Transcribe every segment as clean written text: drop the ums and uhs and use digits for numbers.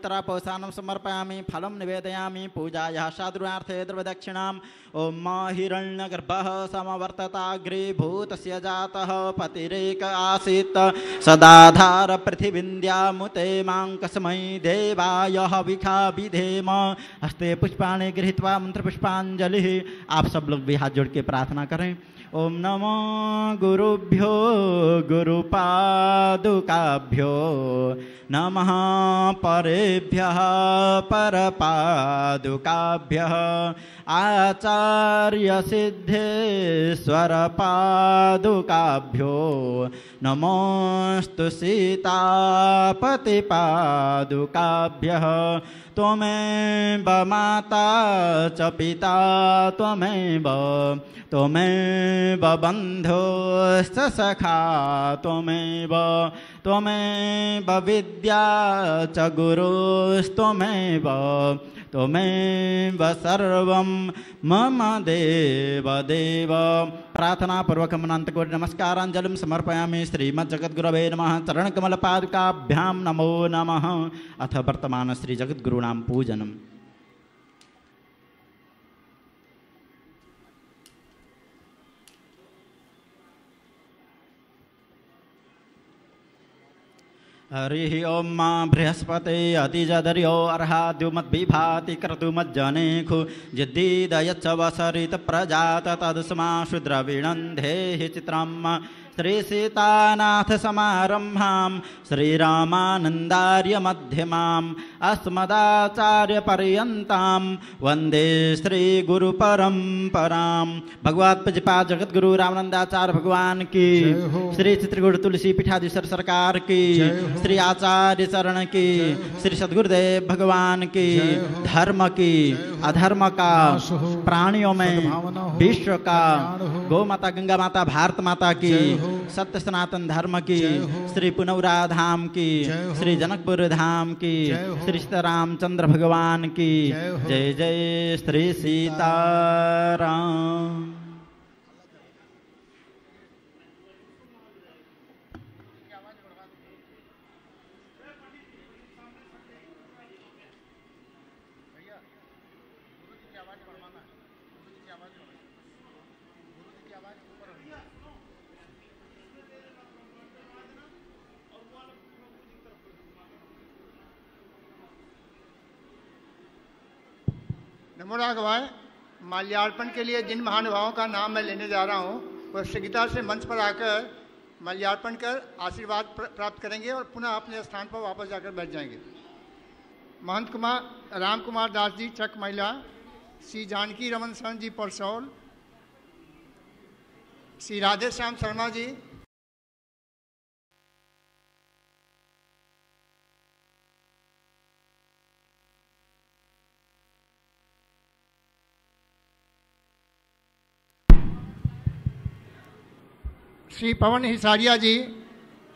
पवित्रापोषानं समर्पयामि फलं निवेदयामि पूजायाः साधुर्यार्थे द्रव्यदक्षिणाम् ओम हिरण्यगर्भः समवर्तताग्रे भूतस्य जातः पतिरेक आसीत् सदाधार पृथिवीन्द्यामुते माङ्कस्मै देवाय हविषा विधेम हस्ते पुष्पाणि गृहीत्वा मंत्रपुष्पांजलि। आप सब लोग भी हाथ जोड़ के प्रार्थना करें। ओम नमो गुरुभ्यो गुरुपादुकाभ्यो नमः परेभ्यः परपादुकाभ्यः आचार्य सिद्धेश्वर पादुकाभ्यो नमोस्तु सीतापति पादुकाभ्यः। त्वमेव माता च पिता त्वमेव बन्धुश्च सखा त्वमेव विद्या च गुरुस्त्वमेव सर्वं मम देव। प्रार्थना पूर्वक अनंतकोटि नमस्कारांजलिं समर्पयामि। श्रीमज्जगद्गुरवे नमः। चरणकमलपादुकाभ्यां नमो नमः। अथ वर्तमान श्री जगद्गुरूणां पूजनम्। हरिः ओम बृहस्पते अतिजदर्यो अर्हाद्युमद्विभाति क्रतुमज्जनेखु जिद्दीदयच्च वसरित प्रजात तदस्मा शूद्रविणन्धेहि चित्रम्। श्री सीतानाथ समारंभां श्रीरामानन्दार्य मध्यमाम् अस्मदाचार्य पर्यन्तां वन्दे श्री गुरु परंपराम्। भगवत पूज्यपाद जगद्गुरु रामानंदाचार्य भगवान की, श्री चित्रकूट तुलसी पीठाधीश्वर सरकार की, श्री आचार्य चरण की, श्री सद्गुरुदेव भगवान की, धर्म की अधर्म का प्राणियों में विश्व का, गौ माता गंगा माता भारत माता की, सत्य सनातन धर्म की, श्री पुनौरा धाम की, श्री जनकपुर धाम की, श्री सीतारामचंद्र भगवान की जय जय। श्री सीताराम। नमो राघवाय। माल्यार्पण के लिए जिन महानुभावों का नाम मैं लेने जा रहा हूँ वह शीघ्रता से मंच पर आकर माल्यार्पण कर आशीर्वाद प्राप्त करेंगे और पुनः अपने स्थान पर वापस जाकर बैठ जाएंगे। महंत कुमार राम कुमार दास जी चक महिला, श्री जानकी रमन शरण जी परसौल, श्री राधे श्याम शर्मा जी, श्री पवन हिसारिया जी,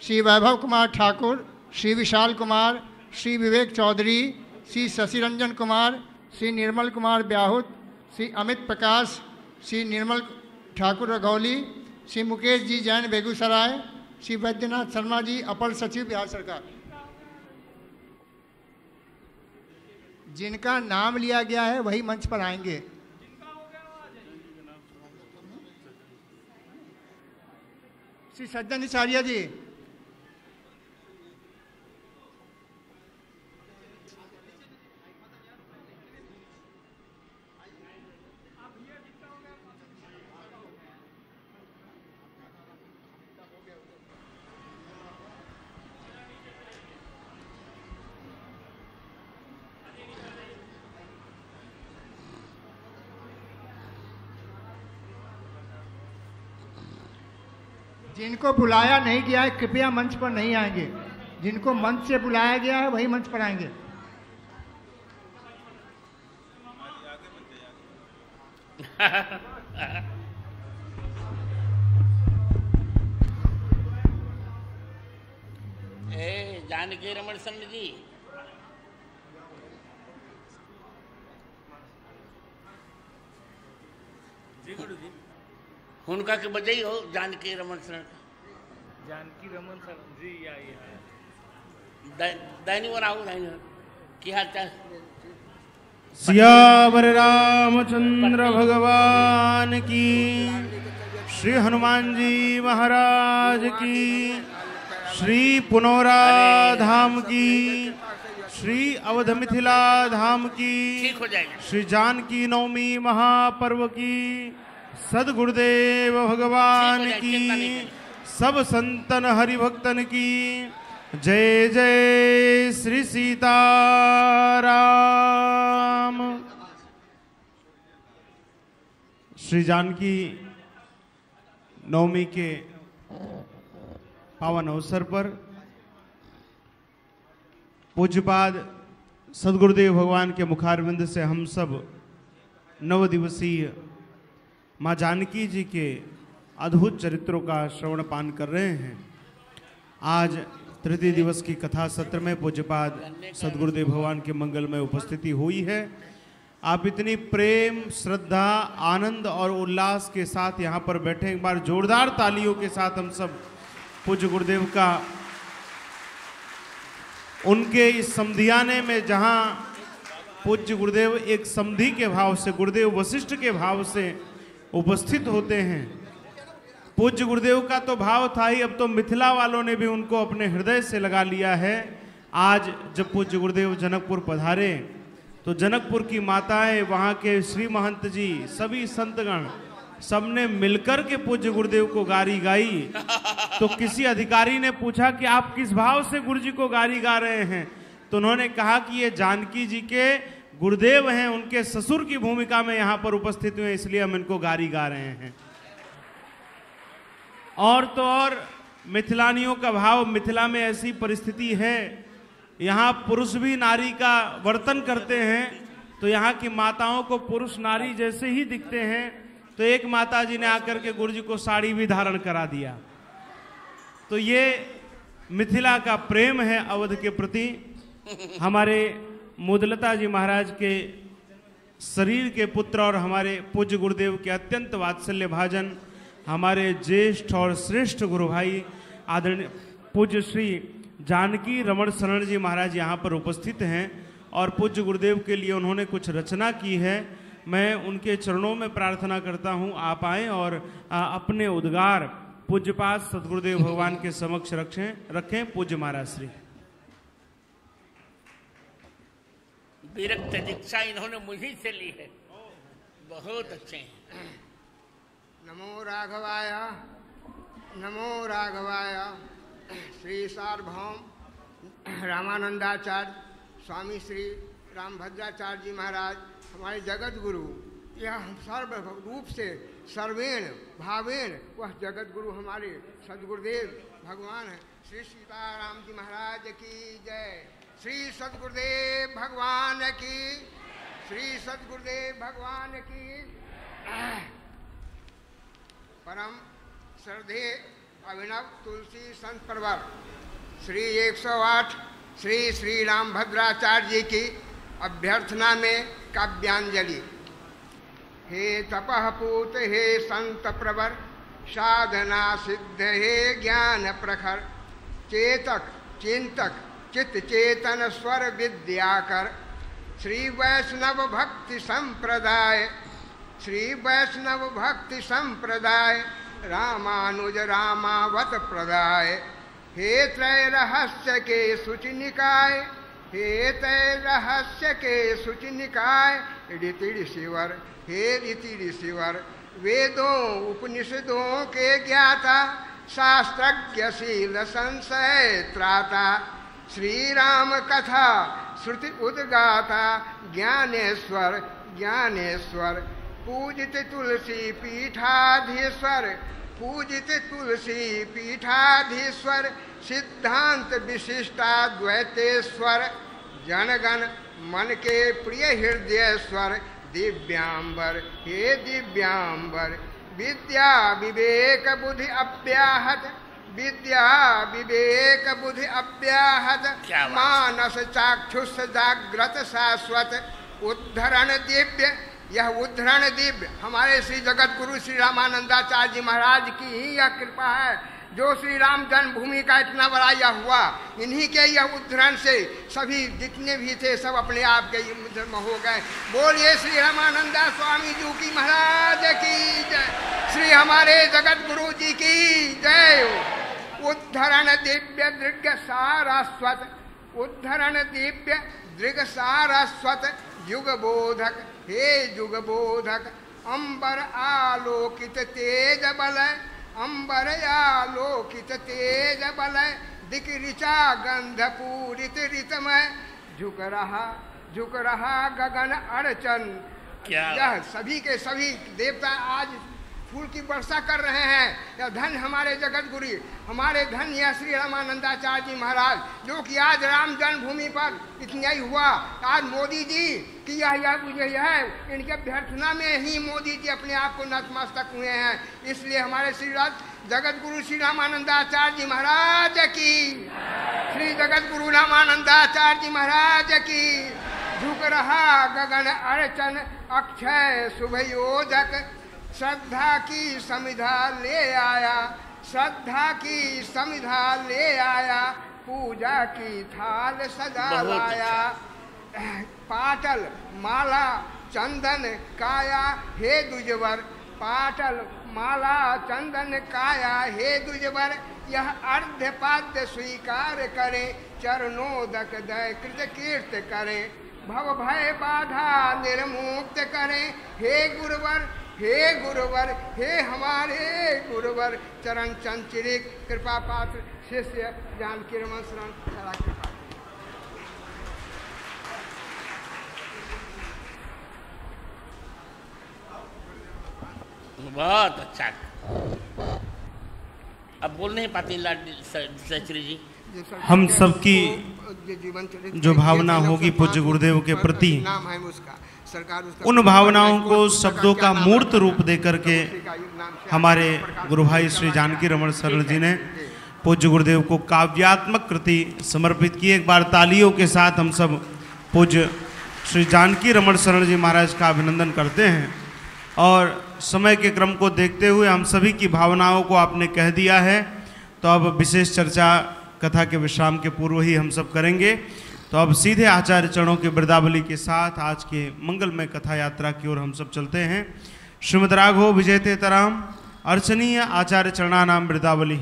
श्री वैभव कुमार ठाकुर, श्री विशाल कुमार, श्री विवेक चौधरी, श्री शशिरंजन कुमार, श्री निर्मल कुमार ब्याहुत, श्री अमित प्रकाश, श्री निर्मल ठाकुर रघौली, श्री मुकेश जी जैन बेगूसराय, श्री वैद्यनाथ शर्मा जी अपर सचिव बिहार सरकार। जिनका नाम लिया गया है वही मंच पर आएंगे। श्री सज्जन हिसारिया जी, जिनको बुलाया नहीं गया है कृपया मंच पर नहीं आएंगे। जिनको मंच से बुलाया गया है वही मंच पर आएंगे। जानकी रमन शरण जी, जी गुरु जी, उनका के बजाई हो जानकी रमन शरण। जानकी रमन शरण जी आई है। दैनी और आओ दैनी की हाल चाल? सियावर रामचंद्र भगवान की, श्री हनुमान जी महाराज की, श्री पुनौरा धाम की, श्री अवध मिथिला धाम की, ठीक हो जाएगा। श्री जानकी नवमी महापर्व की, सदगुरुदेव भगवान की, सब संतन हरिभक्तन की जय जय श्री सीताराम। श्री जानकी नवमी के पावन अवसर पर पूज्यपाद सदगुरुदेव भगवान के मुखारविंद से हम सब 9 दिवसीय माँ जानकी जी के अद्भुत चरित्रों का श्रवण पान कर रहे हैं। आज तृतीय दिवस की कथा सत्र में पूज्यपाद सदगुरुदेव भगवान के मंगल में उपस्थिति हुई है। आप इतनी प्रेम, श्रद्धा, आनंद और उल्लास के साथ यहाँ पर बैठे, एक बार जोरदार तालियों के साथ हम सब पूज्य गुरुदेव का उनके इस समधियाने में, जहाँ पूज्य गुरुदेव एक समधि के भाव से, गुरुदेव वशिष्ठ के भाव से उपस्थित होते हैं। पूज्य गुरुदेव का तो भाव था ही, अब तो मिथिला वालों ने भी उनको अपने हृदय से लगा लिया है। आज जब पूज्य गुरुदेव जनकपुर पधारे तो जनकपुर की माताएं, वहाँ के श्री महंत जी, सभी संतगण, सबने मिलकर के पूज्य गुरुदेव को गारी गाई। तो किसी अधिकारी ने पूछा कि आप किस भाव से गुरु जी को गारी गा रहे हैं? तो उन्होंने कहा कि ये जानकी जी के गुरुदेव हैं, उनके ससुर की भूमिका में यहाँ पर उपस्थित हुए, इसलिए हम इनको गारी गा रहे हैं। और तो और मिथिलानियों का भाव, मिथिला में ऐसी परिस्थिति है, यहाँ पुरुष भी नारी का वर्तन करते हैं, तो यहाँ की माताओं को पुरुष नारी जैसे ही दिखते हैं। तो एक माता जी ने आकर के गुरु जी को साड़ी भी धारण करा दिया। तो ये मिथिला का प्रेम है अवध के प्रति। हमारे मुदलता जी महाराज के शरीर के पुत्र और हमारे पूज्य गुरुदेव के अत्यंत वात्सल्य भाजन, हमारे ज्येष्ठ और श्रेष्ठ गुरु भाई आदरणीय पूज्य श्री जानकी रमण शरण जी महाराज यहाँ पर उपस्थित हैं और पूज्य गुरुदेव के लिए उन्होंने कुछ रचना की है। मैं उनके चरणों में प्रार्थना करता हूँ आप आएँ और अपने उद्गार पूज्यपाद सदगुरुदेव भगवान के समक्ष रखें। पूज्य महाराज श्री। विरक्त दीक्षा इन्होंने मुझी से ली है, बहुत अच्छे हैं। नमो राघवाय, नमो राघवाय। श्री सार्वभौम रामानंदाचार्य स्वामी श्री रामभद्राचार्य जी महाराज, हमारे जगत गुरु, यह सर्व रूप से सर्वेण भावेण वह जगत गुरु हमारे सदगुरुदेव भगवान है। श्री सीताराम जी महाराज की जय। श्री सदगुरुदेव भगवान की, श्री सदगुरुदेव भगवान की। परम श्रद्धे अभिनव तुलसी संत परवर श्री 108 श्री श्री रामभद्राचार्य जी की अभ्यर्थना में काव्यांजलि। हे तपः पूत हे संत प्रवर, साधना सिद्ध हे ज्ञान प्रखर, चेतक चिंतक चित्त चेतन स्वर विद्याकर, श्री वैष्णव भक्ति संप्रदाय, श्री वैष्णव भक्ति संप्रदाय, रामानुज रामावत प्रदाय। हे त्रय रहस्य के शुचि निकाय, हे त्रय रहस्य के शुचि निकाय, ऋति ऋषिवर हे ऋति ऋषिवर, वेदों उपनिषदों के ज्ञाता, शास्त्रज्ञ शील संशय त्राता, श्री राम कथा श्रुति उद्गाता, ज्ञानेश्वर ज्ञानेश्वर, पूजित तुलसी पीठाधीश्वर, पूजित तुलसी पीठाधीश्वर, सिद्धांत विशिष्टाद्वैतेश्वर, जनगण मन के प्रिय हृदयेश्वर, दिव्यांबर हे दिव्यांबर, विद्या विवेक बुद्धि अव्याहत, विद्या विवेक बुद्धि अव्याहत, मानस चाक्षुष जागृत शाश्वत, उद्धरण दिव्य। यह उद्धरण दिव्य हमारे श्री जगत गुरु श्री रामानंदाचार्य जी महाराज की ही यह कृपा है। जो श्री राम जन्मभूमि का इतना बड़ा यह हुआ, इन्हीं के यह उद्धरण से सभी जितने भी थे सब अपने आप के धर्म हो गए। बोलिए श्री रामानंदा स्वामी जी की महाराज की जय, श्री हमारे जगत गुरु जी की जय। उद्धरण दिव्य दृग सारस्वत, उद्धरण दिव्य दृग सारस्वत, युग बोधक हे युग बोधक, अंबर आलोकित तेज बल, अंबर आलोकित तेज बल, दिक ऋचा गंध पूरित ऋतमय, झुक रहा गगन अर्चन। यह सभी के सभी देवता आज फूल की वर्षा कर रहे हैं। यह धन हमारे जगत गुरु, हमारे धन यह श्री रामानंदाचार्य जी महाराज, जो कि आज राम जन्मभूमि पर इतना ही हुआ। आज मोदी जी की यह है, इनके अभ्यर्थना में ही मोदी जी अपने आप को नतमस्तक हुए हैं। इसलिए हमारे श्री जगत गुरु श्री रामानंदाचार्य जी महाराज की, श्री जगत गुरु रामानंदाचार्य जी महाराज की। झुक रहा गगन अर्चन अक्षय शुभ योजक, श्रद्धा की समिधा ले आया, श्रद्धा की समिधा ले आया, पूजा की थाल सजा लाया। पाटल माला चंदन काया हे दुजवर, पाटल माला चंदन काया हे दुजवर, यह अर्ध्यपाद्य स्वीकार करें, चरणोदक दय कृत कीर्त करें, भव भय बाधा निर्मुक्त करें। हे गुरुवर, हे गुरुवर, हे हमारे गुरुवर, चरण चंचरिक कृपा पात्र शिष्य जानकी रमन शरण सदा कृपा। बहुत अच्छा। अब बोल नहीं पाती लाडी जी। हम सबकी जो भावना होगी पूज्य गुरुदेव के प्रति, नाम है उसका सरकार, उन भावनाओं को शब्दों का मूर्त रूप दे करके हमारे गुरु भाई श्री जानकी रमन शरण जी ने पूज्य गुरुदेव को काव्यात्मक कृति समर्पित की। एक बार तालियों के साथ हम सब पूज्य श्री जानकी रमन शरण जी महाराज का अभिनंदन करते हैं। और समय के क्रम को देखते हुए हम सभी की भावनाओं को आपने कह दिया है, तो अब विशेष चर्चा कथा के विश्राम के पूर्व ही हम सब करेंगे। तो अब सीधे आचार्य चरणों के वृंदावली के साथ आज के मंगलमय कथा यात्रा की ओर हम सब चलते हैं। श्रीमद् राघव विजयते तराम अर्चनीय आचार्य चरणानाम वृंदावली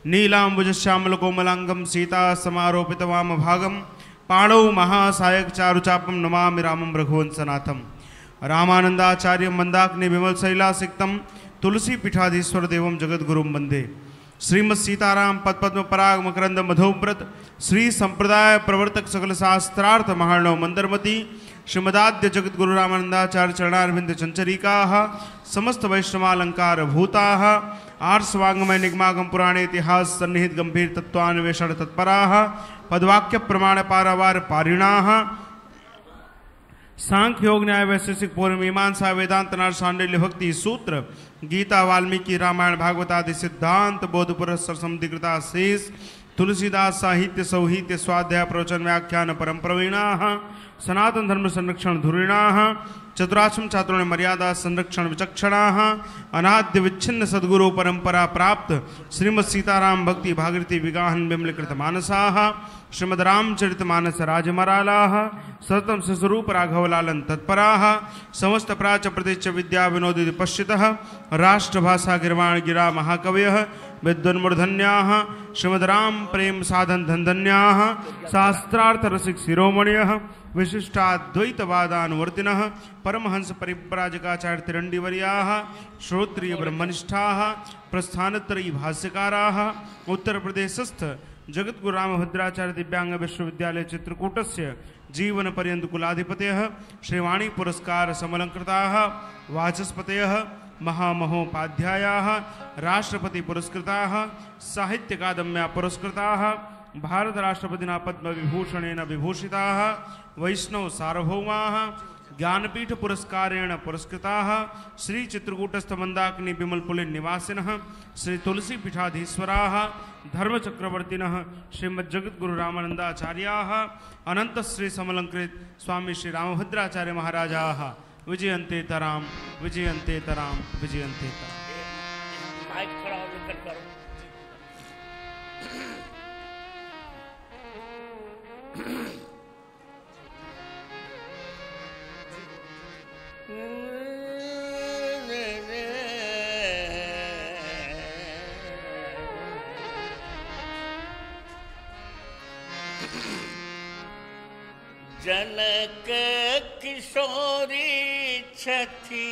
नीलांबुज श्यामल कोमलांगम सीता समारोपित वाम भागम पाणौ महासायक चारुचापम नमामि रामं रघुवंशनाथम रामानंदाचार्य मंदाग्नि विमल शैलासिक्तम तुलसी पीठाधीश्वर देवम जगद्गुरुम वंदे। श्रीमद् सीताराम पद्म पराग मकरंद मधोव्रत श्री संप्रदाय प्रवर्तक सकल शास्त्रार्थ महार्णव मंदरमती श्रीमदाद्य जगत गुरु रामानंदाचार्य चरणारविंद चंचरिका समस्त वैष्णवालंकार भूता आर्षवांगमय निगमागम पुराणे इतिहास सन्निहित गंभीर तत्वान्वेषण तत्परा पदवाक्य प्रमाण पारावार पारिणा सांख्य योग न्याय वैशेषिक पूर्व मीमांसा वेदांत नारसांडिल्य भक्ति सूत्र गीता वाल्मीकि रामायण भागवत आदि सिद्धांत बोध पुरस्सर समितिकृता शेष तुलसीदास साहित्य सौहित्य स्वाध्याय प्रवचन व्याख्यान परम प्रवीणा सनातन धर्म संरक्षण धुरीणा चतुराश्रम छात्रों ने मर्यादा संरक्षण विचक्षणा अनाद्य विच्छिन्न सद्गुरु परंपरा प्राप्त श्रीमद् सीताराम भक्ति भागीरथी विगाहन विमलकृत मानसा श्रीमद् रामचरित मानस राजमराला सततम स्वरूप राघव लालन तत्परा समस्त प्राच प्रतीच विद्या विनोदित पश्चितः राष्ट्रभाषा गिर्वाण गिरा महाकवयः विद्वन्मूर्धन्याः श्रीमद् राम प्रेम साधन धनधन्याः शास्त्रार्थ रसिक शिरोमणयः विशिष्टाद्वैतवादानुवर्तिनः परमहंस परिव्राजकाचार्य तिरंडीवर्याः श्रोत्रिय ब्रह्मनिष्ठाः प्रस्थानत्रयी भाष्यकाराः उत्तर प्रदेशस्थ जगद्गुरु रामभद्राचार्य दिव्यांग विश्वविद्यालय चित्रकूटस्य जीवन पर्यंत कुलाधिपतयः श्रीवाणी पुरस्कार समलंकृताः वाचस्पतयः महामहोपाध्यायाः राष्ट्रपति पुरस्कृताः साहित्य अकादम्या पुरस्कृताः भारत राष्ट्रपतिना पद्म विभूषणेन विभूषिताः वैष्णव सार्वभौमाः ज्ञानपीठ पुरस्कारेण पुरस्कृताः श्री चित्रकूटस्थ मंदाकिनी विमल पुलिन निवासिनः श्री तुलसी पीठाधीश्वराः धर्म चक्रवर्तिनः श्रीमद् जगद्गुरु रामानंदाचार्याः अनंत श्री समलंकृत स्वामी श्री रामभद्राचार्य महाराजाः विजयन्ते तराम विजयन्ते तराम विजयन्ते तराम। माइक थोड़ा और ऊपर करो। जनक किशोरी छथी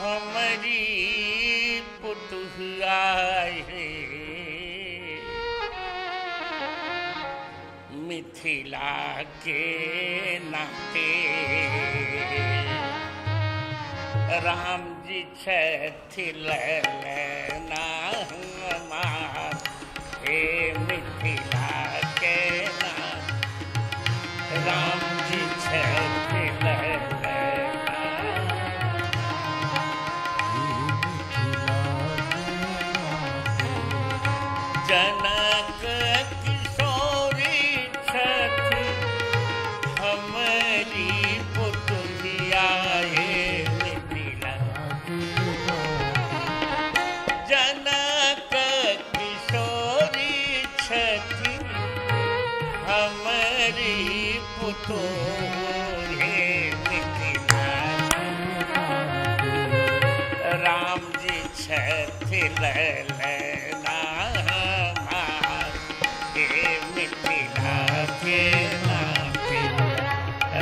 हमारी पुतुहिया है मिथिला के नाते राम जी छथिल ना हे मिथिला के नाथ राम जी छथिल जनक किशोरी छथि हमारी पुतुहिया हे मिथिला जनक किशोरी छथि हमारी पुतुहिया हे मिथिला राम जी छथिल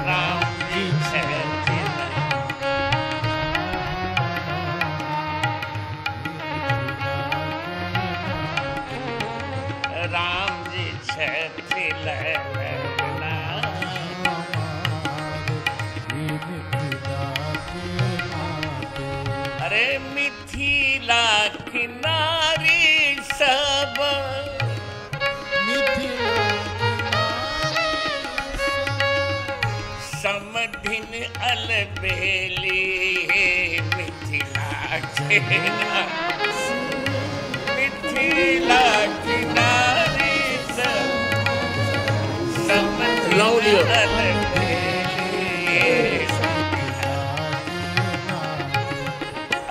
राम जी छथिल राम जी छथिल अरे मिथिला किनारी सब समधिन अलबेली मिथिला के मिथिला किनारी समधिन अलबेली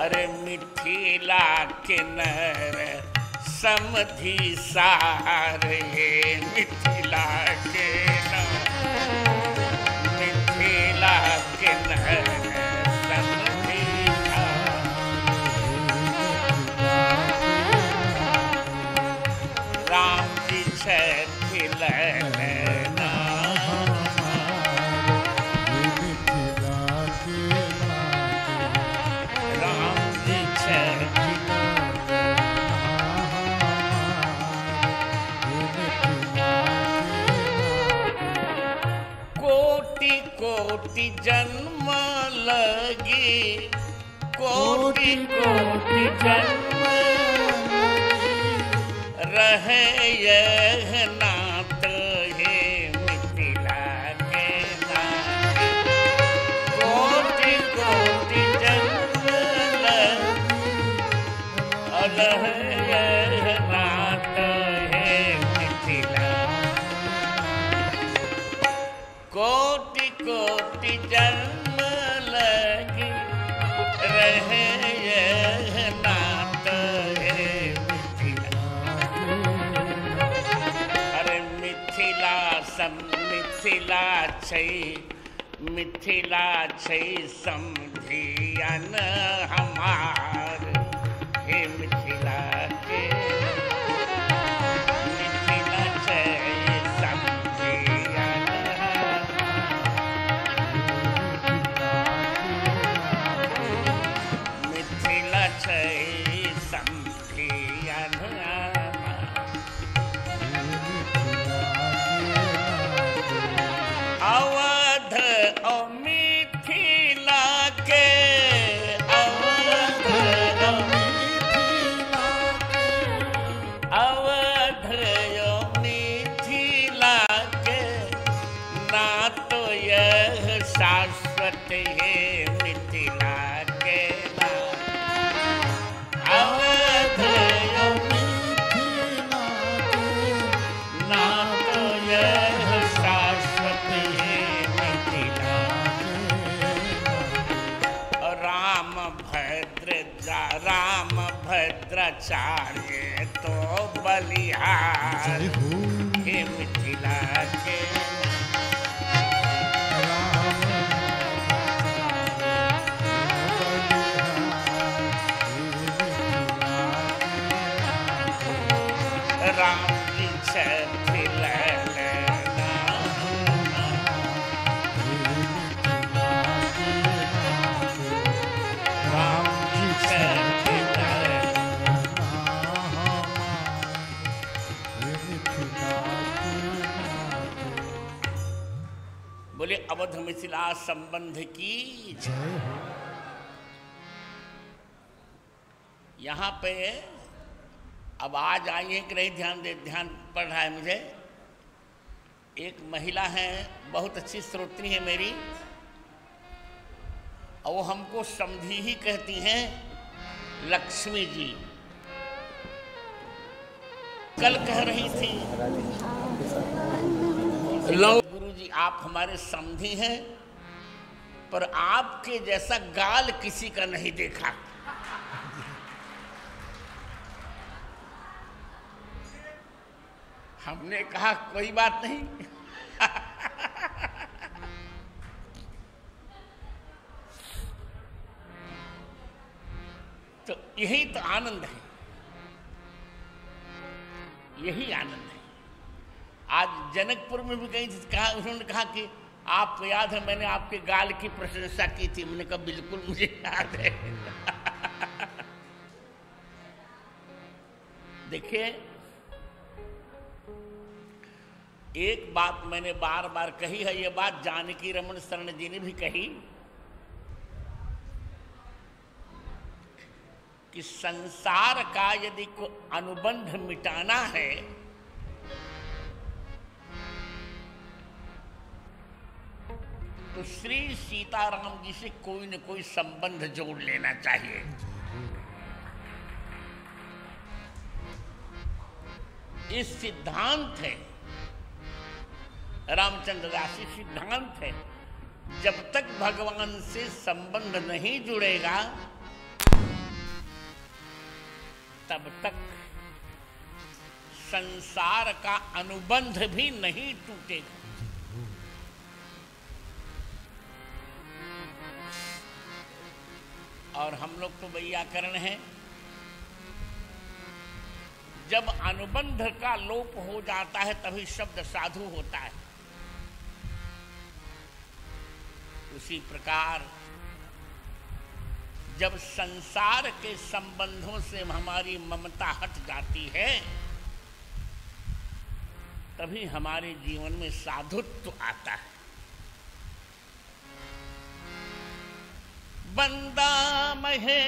अरे मिथिला किनार समधि सार है मिथिला के मिथिला किनार समधि राम जी छथिल राम जी छथिल कोटि कोटि जन्म लगी कोटि कोटि जन्म रहे यह नात है मिथिला के नात कोटि कोटि जन्म रहे यह नात है मिथिला कोटि कोटि जन्म लगी रहे यह नात है मिथिला अरे मिथिला मिथिला छै समधियन हमार हे मिथिला के मिथिला छै समधियन मिथिला छै समधियन अवध ओ मिथिला के अवध ओ मिथिला के ना तो यह शाश्वत है मिथिला के ना अवध ओ मिथिला के ना तो यह शाश्वत है राम भद्राचार्य बलिहार जय हो हे मिथिला के राम जी छथिला बोले अवध मिथिला संबंध की जय हो। यहाँ पे अब आज आई है कि नहीं ध्यान पड़ रहा है मुझे। एक महिला है, बहुत अच्छी श्रोत्री है मेरी, और वो हमको समधी ही कहती हैं, लक्ष्मी जी। कल कह रही थी, गुरु जी आप हमारे समधी हैं, पर आपके जैसा गाल किसी का नहीं देखा। हमने कहा कोई बात नहीं। तो यही तो आनंद है, यही आनंद है। आज जनकपुर में भी कहीं कहा, उन्होंने कहा कि आपको याद है मैंने आपके गाल की प्रशंसा की थी। मैंने कहा बिल्कुल मुझे याद है। देखिए, एक बात मैंने बार बार कही है, ये बात जानकी रमन शरण जी ने भी कही कि संसार का यदि को अनुबंध मिटाना है तो श्री सीताराम जी से कोई न कोई संबंध जोड़ लेना चाहिए। इस सिद्धांत है, रामचंद्र दासी सिद्धांत है, जब तक भगवान से संबंध नहीं जुड़ेगा तब तक संसार का अनुबंध भी नहीं टूटेगा। और हम लोग तो व्याकरण हैं, जब अनुबंध का लोप हो जाता है तभी शब्द साधु होता है। उसी प्रकार जब संसार के संबंधों से हमारी ममता हट जाती है तभी हमारे जीवन में साधुत्व आता है। बंदा महे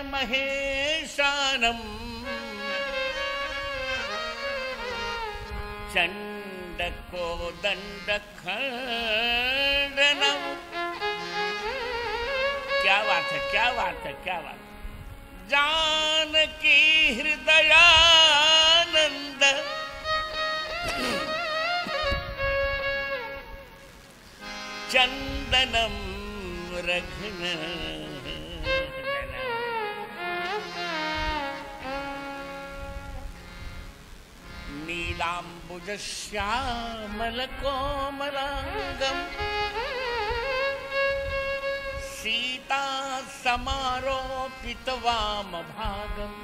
महेशानम चंड को दंड खंडनम। क्या बात है, क्या बात है, क्या बात। जानकी हृदयानंद चंदनम रघुनंदनम। नीलांबुज श्यामल कोमलांगम सीता समारोपित वाम भागम।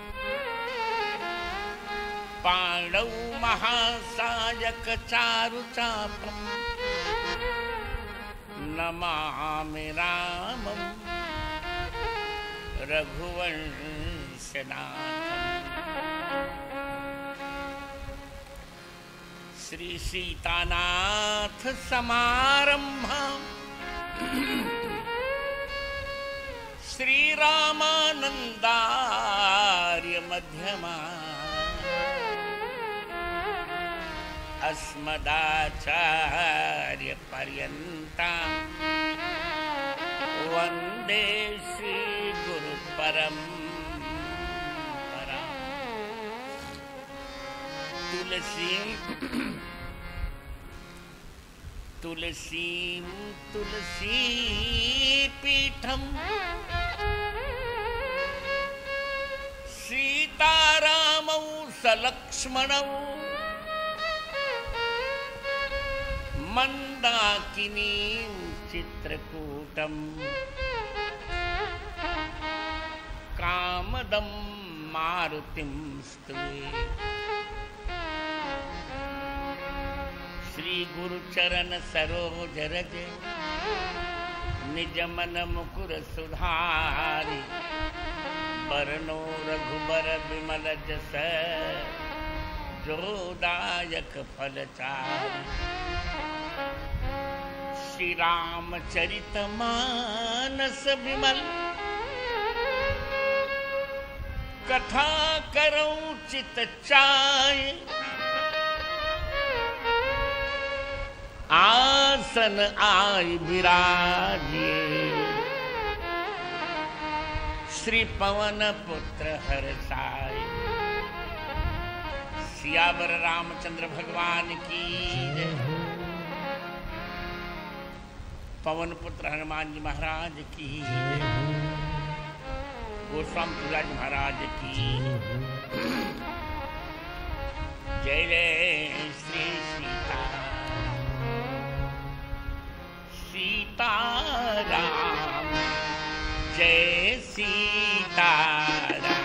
पांडव महासायक चारु चापम नमामि रामम रघुवंशनाथम। श्री सीतानाथ समारंभा श्री रामानंदार्य मध्यमा अस्मदाचार्य पर्यंता वंदे श्री गुरु परंपरा। तुलसीं तुलसी पीठम सीतारामौ सलक्ष्मणौ मंदाकिनीं चित्रकूटं कामदं मारुतिं स्तुवे। श्री गुरुचरण सरोज रज निज मन मुकुर सुधारि बरनो रघुबर विमल जस जो दायक फलचारि। श्री रामचरित मानस विमल कथा करऊं चित चाय। आसन आय विराजिए श्री पवन पुत्र हर्षाय। सियावर रामचंद्र भगवान की जय। पवन पुत्र हनुमान जी महाराज की जय। गोस्वामी तुलसी महाराज की जय। जय श्री सीता सीताराम जय सीताराम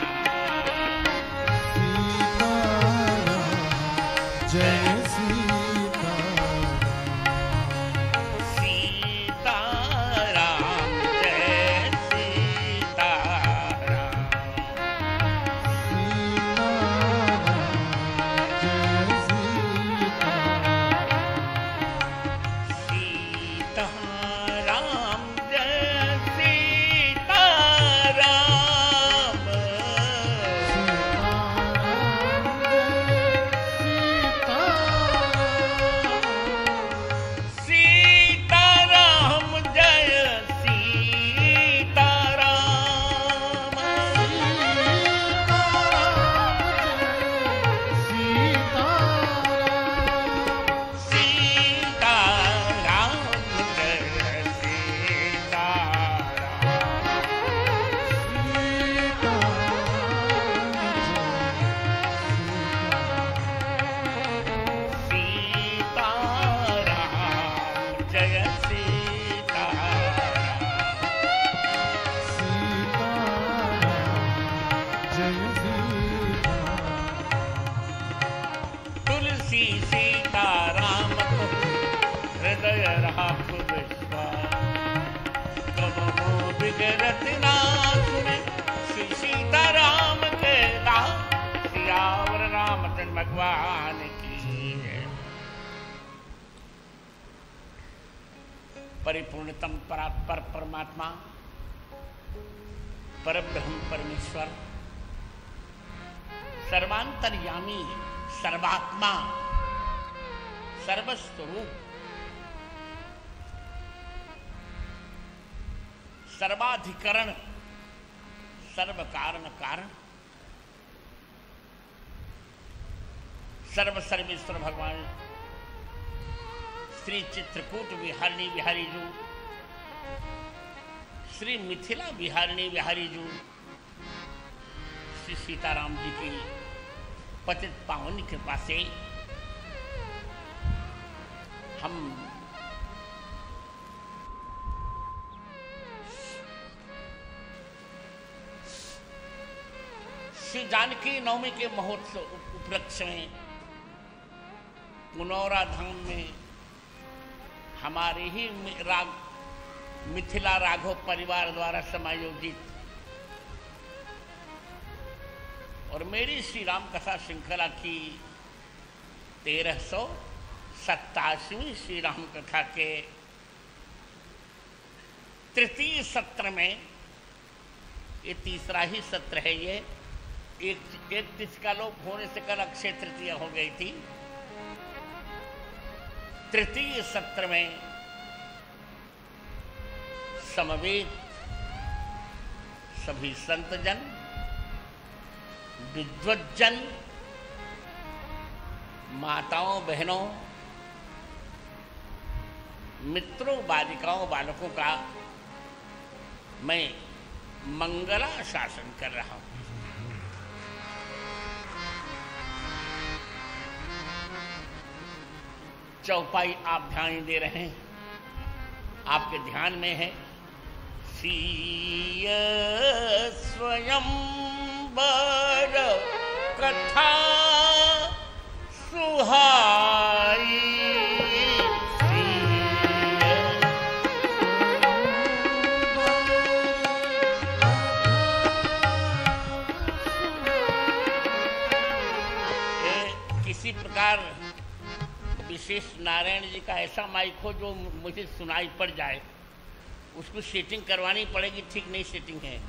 जय सीताराम जय सीताराम। सीताराम जय सीताराम। सीताराम जय सीताराम। सीताराम जय सीताराम। सीताराम जय सीताराम। तुलसी सीताराम को हृदय राख विश्वास। कबहु बिगड़त ना सुने श्री सीताराम के दास। सियावर रामचंद्र भगवान की जय। परिपूर्णतम परात्पर परमात्मा परब्रह्म परमेश्वर सर्वांतर्यामी सर्वात्मा सर्वस्वरूप सर्वाधिकरण सर्व कारण कारण सर्व सर्वेश्वर भगवान श्री चित्रकूट विहारिणी बिहारी जू श्री मिथिला बिहारिणी बिहारी जू श्री सीताराम जी की पतित पावन कृपा से हम श्री जानकी नवमी के महोत्सव उपलक्ष्य में पुनौरा धाम में हमारे ही मिथिला राघव परिवार द्वारा समायोजित और मेरी श्री राम कथा श्रृंखला की 1387वीं श्री राम कथा के तृतीय सत्र में ये तीसरा ही सत्र है। ये एक तिथि लोप होने से कल अक्षय तृतीया हो गई थी। तृतीय सत्र में समवेत सभी संतजन विद्वज्जन माताओं बहनों मित्रों बालिकाओं बालकों का मैं मंगला शासन कर रहा हूं। चौपाई आप ध्यान दे रहे हैं, आपके ध्यान में है। सीय स्वयंवर कथा सुहाई, किसी प्रकार विशेष नारायण जी का ऐसा माइक हो जो मुझे सुनाई पड़ जाए, उसको सेटिंग करवानी पड़ेगी, ठीक नहीं सेटिंग है।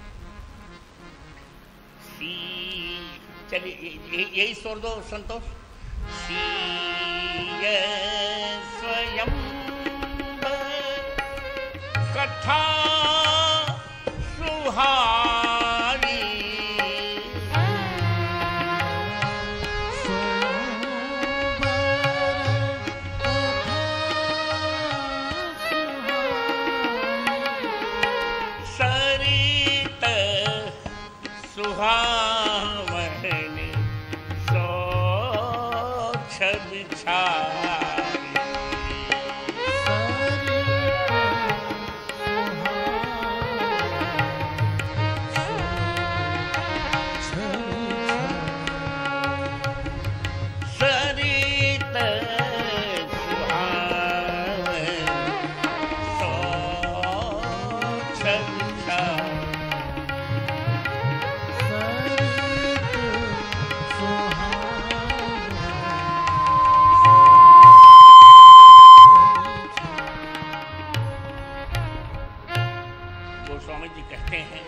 चलिए यही छोड़ दो संतोष। स्वयं कथा सुहारी, सरित सुहावनी सोछ बिछाई, सरित सुहावनी सोछ बिछाई। गोस्वामी जी कहते हैं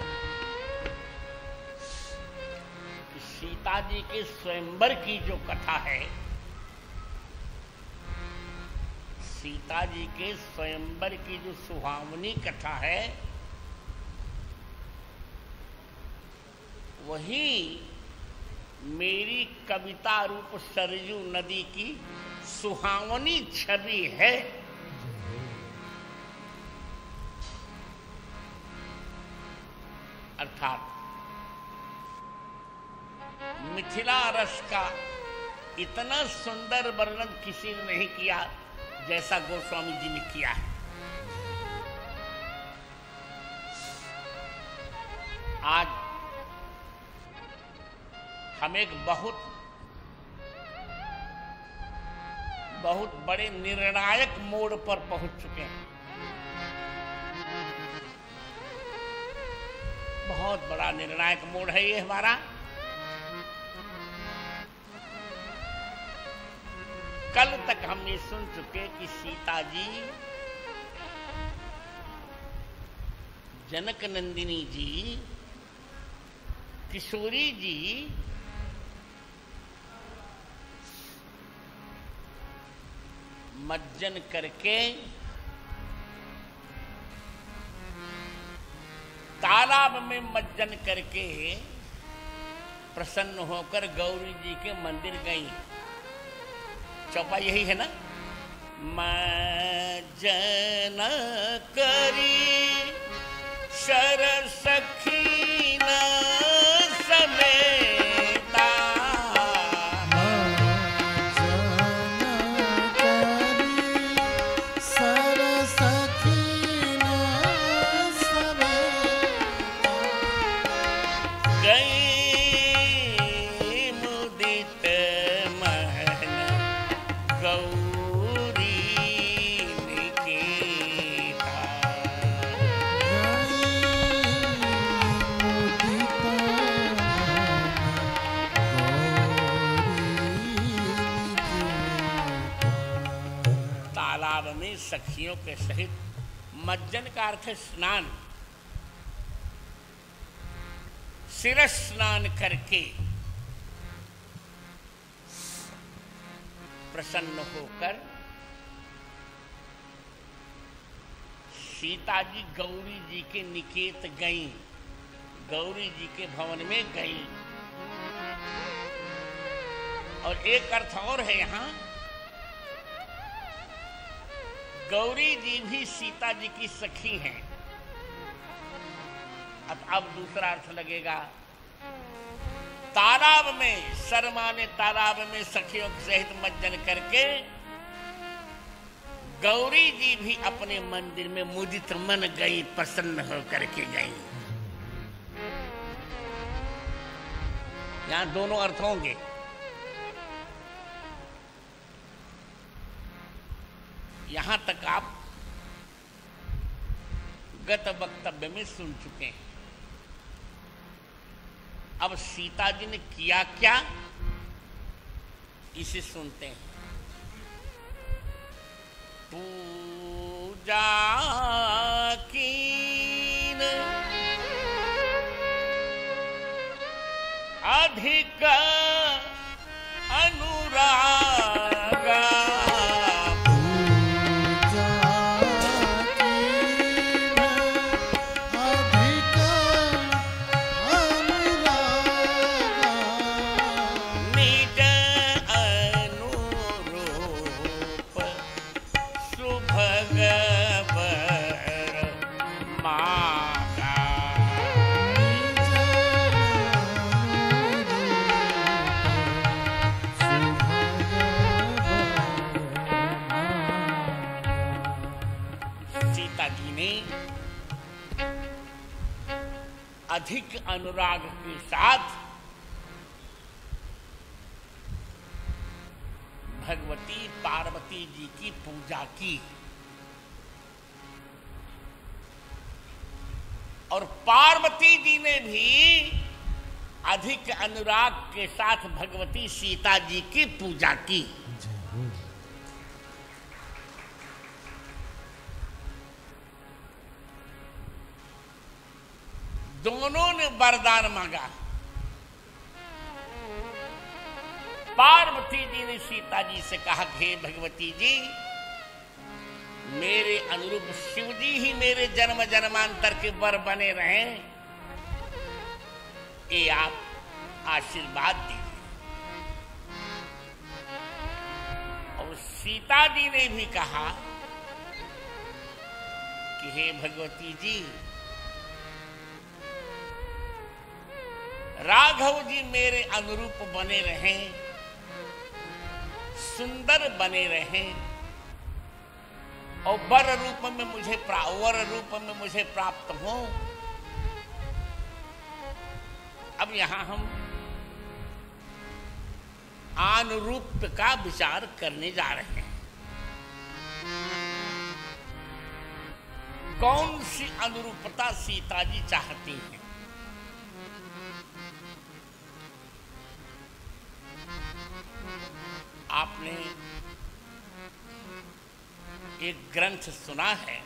कि सीता जी के स्वयंवर की जो कथा है, सीता जी के स्वयंवर की जो सुहावनी कथा है, वही मेरी कविता रूप सरयू नदी की सुहावनी छवि है। अर्थात मिथिला रस का इतना सुंदर वर्णन किसी ने नहीं किया जैसा गोस्वामी जी ने किया है। आज हम एक बहुत बड़े निर्णायक मोड़ पर पहुंच चुके हैं। बहुत बड़ा निर्णायक मोड़ है ये हमारा। कल तक हमने सुन चुके कि सीता जी, जनक नंदिनी जी, किशोरी जी मज्जन करके तालाब में मज्जन करके प्रसन्न होकर गौरी जी के मंदिर गई। चौपाई यही है ना। मज्जन करी शर सखी न समेता, सखियों के सहित मज्जन का अर्थ है स्नान, सिर स्नान करके प्रसन्न होकर सीता जी गौरी जी के निकेत गईं, गौरी जी के भवन में गईं। और एक अर्थ और है यहां, गौरी जी भी सीता जी की सखी हैं। अब दूसरा अर्थ लगेगा, तालाब में, शर्मा ने तालाब में सखियों के सहित मज्जन करके गौरी जी भी अपने मंदिर में मुदित मन गई, प्रसन्न होकर के गई। यहां दोनों अर्थ होंगे। यहां तक आप गत वक्तव्य में सुन चुके हैं। अब सीता जी ने किया क्या, इसे सुनते हैं। पूजा कीन अधिक अनुरागा, अधिक अनुराग के साथ भगवती पार्वती जी की पूजा की, और पार्वती जी ने भी अधिक अनुराग के साथ भगवती सीता जी की पूजा की। दोनों ने वरदान मांगा। पार्वती जी ने सीता जी से कहा कि हे भगवती जी, मेरे अनुरूप शिव जी ही मेरे जन्म जन्मांतर के वर बने रहें, ये आप आशीर्वाद दीजिए। और सीता जी ने भी कहा कि हे भगवती जी, राघव जी मेरे अनुरूप बने रहें, सुंदर बने रहें, और वर रूप में मुझे प्राप्त हो। अब यहां हम अनुरूप का विचार करने जा रहे हैं। कौन सी अनुरूपता सीता जी चाहती हैं? आपने एक ग्रंथ सुना है,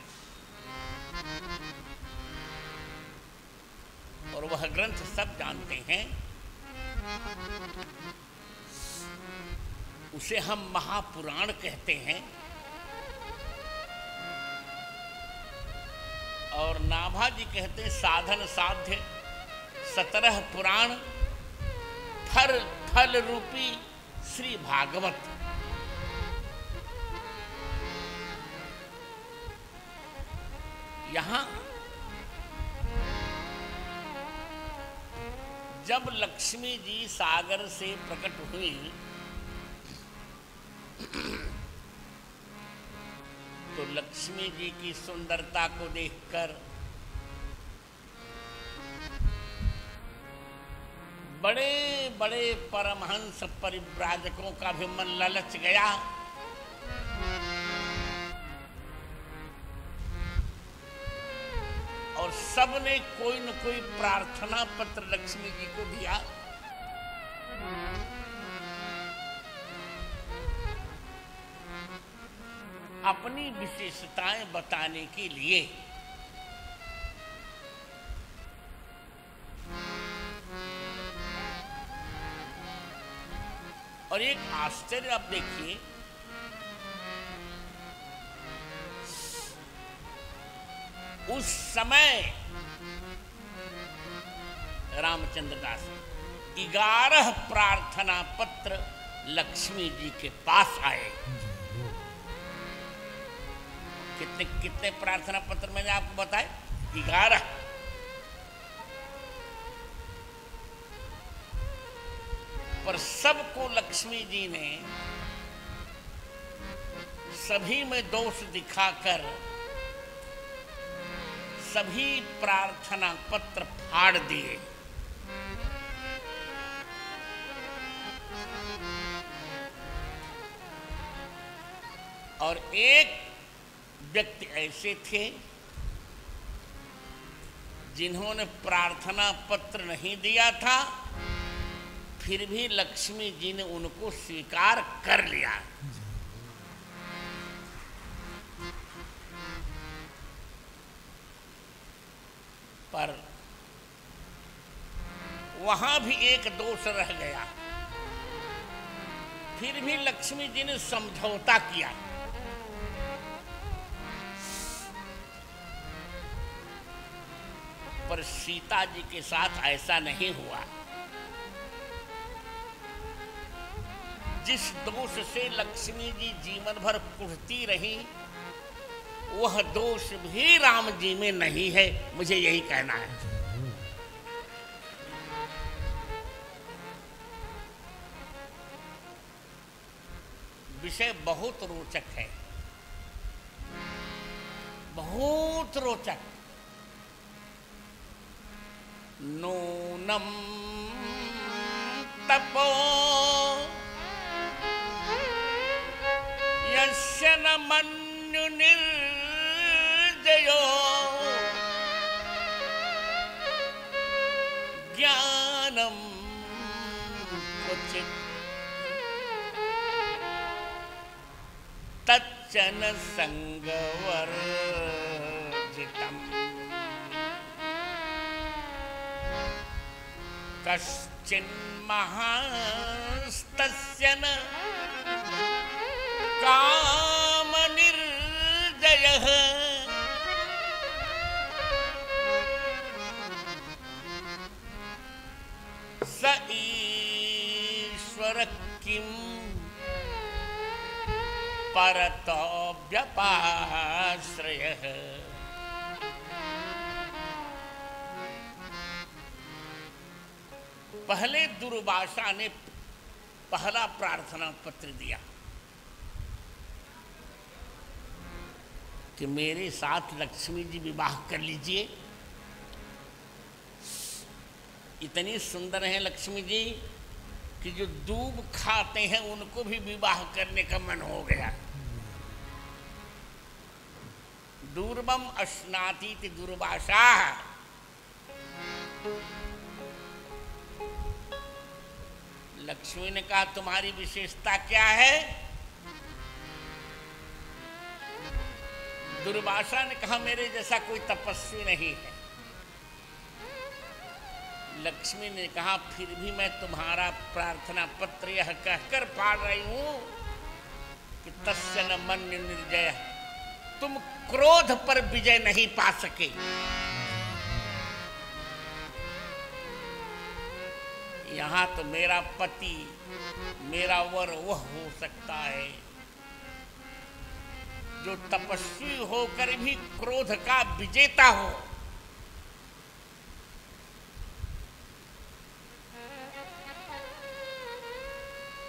और वह ग्रंथ सब जानते हैं। उसे हम महापुराण कहते हैं, और नाभाजी कहते हैं साधन साध्य 17 पुराण, फल रूपी श्री भागवत। यहां जब लक्ष्मी जी सागर से प्रकट हुई तो लक्ष्मी जी की सुंदरता को देखकर बड़े बड़े परमहंस परिव्राजकों का भी मन ललच गया। और सबने कोई न कोई प्रार्थना पत्र लक्ष्मी जी को दिया। अपनी विशेषताएं बताने के लिए। और एक आश्चर्य आप देखिए, उस समय रामचंद्र दास 11 प्रार्थना पत्र लक्ष्मी जी के पास आए। कितने प्रार्थना पत्र मैंने आपको बताए? 11। पर सबको लक्ष्मी जी ने सभी में दोष दिखाकर सभी प्रार्थना पत्र फाड़ दिए। और एक व्यक्ति ऐसे थे जिन्होंने प्रार्थना पत्र नहीं दिया था, फिर भी लक्ष्मी जी ने उनको स्वीकार कर लिया। पर वहां भी एक दोष रह गया, फिर भी लक्ष्मी जी ने समझौता किया। पर सीता जी के साथ ऐसा नहीं हुआ। जिस दोष से लक्ष्मी जी जीवन भर कुढ़ती रही, वह दोष भी राम जी में नहीं है, मुझे यही कहना है। विषय बहुत रोचक है, बहुत रोचक। नूनम तपो यस्य न मन्यु निर्जयो ज्ञानम क्वचित् तच्चन संगवर्जितम् कश्चिन्महास्तस्य न कामनिर्जयः स ईश्वर किं परतो व्यपाश्रयः। पहले दुर्वासा ने पहला प्रार्थना पत्र दिया कि मेरे साथ लक्ष्मी जी विवाह कर लीजिए। इतनी सुंदर हैं लक्ष्मी जी कि जो दूब खाते हैं उनको भी विवाह करने का मन हो गया। दूर्बम अश्नाति दुर्वासा। लक्ष्मी ने कहा तुम्हारी विशेषता क्या है? दुर्वासा ने कहा मेरे जैसा कोई तपस्वी नहीं है। लक्ष्मी ने कहा फिर भी मैं तुम्हारा प्रार्थना पत्र यह कहकर पाड़ रही हूं कि तस्य न मन्यु निर्जय, तुम क्रोध पर विजय नहीं पा सके। यहां तो मेरा पति, मेरा वर वह हो सकता है जो तपस्वी होकर भी क्रोध का विजेता हो।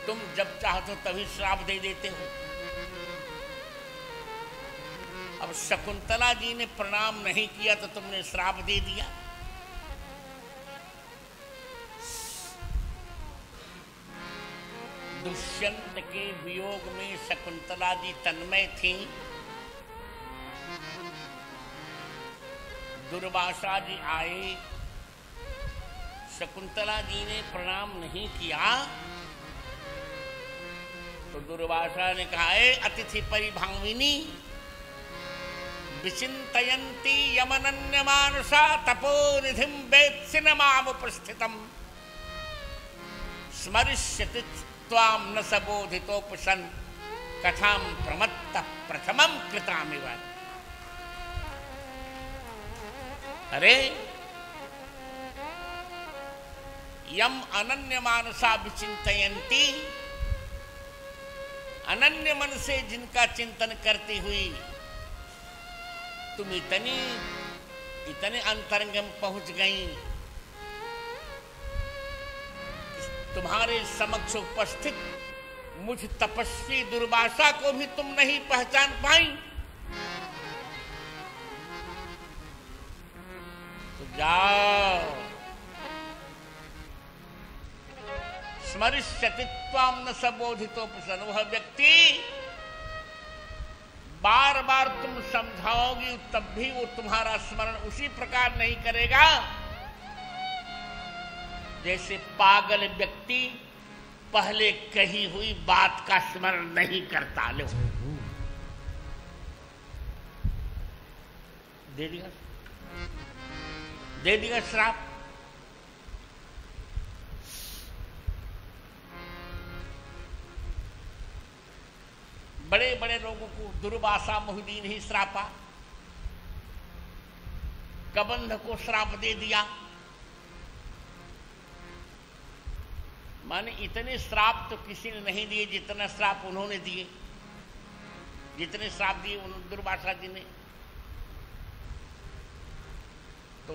तुम जब चाहते हो तभी श्राप दे देते हो। अब शकुंतला जी ने प्रणाम नहीं किया तो तुमने श्राप दे दिया। दुष्यंत के वियोग में शकुंतला जी तन्मय थी। दुर्वासा जी आए, शकुंतला जी ने प्रणाम नहीं किया तो दुर्वासा ने कहा अतिथि परिभाविनी विचिंतयन्ती यमनन्य मानुषा तपोनिधिं वेत्सि न मामुपस्थितम् स्मरिष्यति त्वां न सबोधितोपसन् कथां प्रमत्त प्रथमं कृतामिव। अरे यम अनन्य मानसा विचिंतयन्ती, अनन्य मन से जिनका चिंतन करती हुई तुम इतने अंतरंगम पहुंच गई, तुम्हारे समक्ष उपस्थित मुझ तपस्वी दुर्वासा को भी तुम नहीं पहचान पाई, तो जाओ। स्मरिष्यति त्वां न सबोधितोपसन, वह व्यक्ति बार बार तुम समझाओगी तब भी वो तुम्हारा स्मरण उसी प्रकार नहीं करेगा जैसे पागल व्यक्ति पहले कही हुई बात का स्मरण नहीं करता। लो, दे दिया श्राप। बड़े बड़े लोगों को दुर्वासा मोहिदीन ही श्रापा, कबंध को श्राप दे दिया। माने इतने श्राप तो किसी ने नहीं दिए जितना श्राप उन्होंने दिए, जितने श्राप दिए दुर्वासा जी ने। तो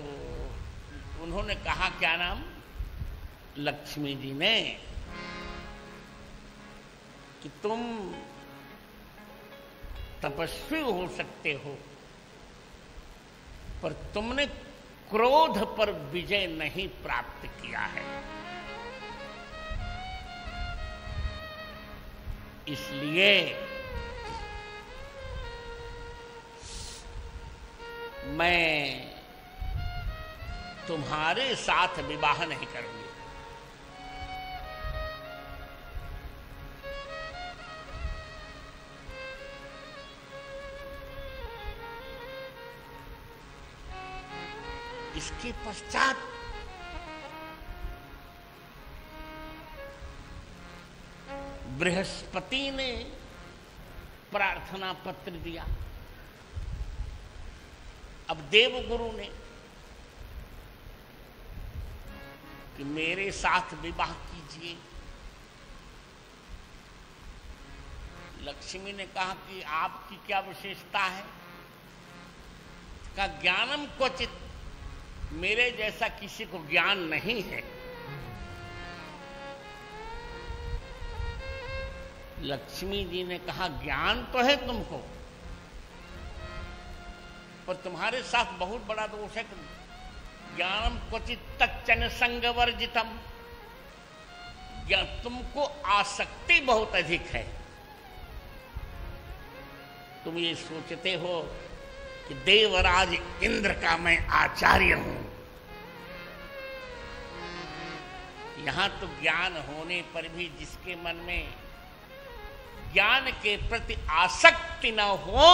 उन्होंने कहा, क्या नाम, लक्ष्मी जी ने, कि तुम तपस्वी हो सकते हो पर तुमने क्रोध पर विजय नहीं प्राप्त किया है, इसलिए मैं तुम्हारे साथ विवाह नहीं करूंगी। इसके पश्चात बृहस्पति ने प्रार्थना पत्र दिया। अब देवगुरु ने कि मेरे साथ विवाह कीजिए। लक्ष्मी ने कहा कि आपकी क्या विशेषता है? का ज्ञानम क्वचित, मेरे जैसा किसी को ज्ञान नहीं है। लक्ष्मी जी ने कहा, ज्ञान तो है तुमको, पर तुम्हारे साथ बहुत बड़ा दोष है। ज्ञानम क्वचित तच्चन संगवर्जितम, तुमको आसक्ति बहुत अधिक है। तुम ये सोचते हो कि देवराज इंद्र का मैं आचार्य हूं। यहां तो ज्ञान होने पर भी जिसके मन में ज्ञान के प्रति आसक्ति न हो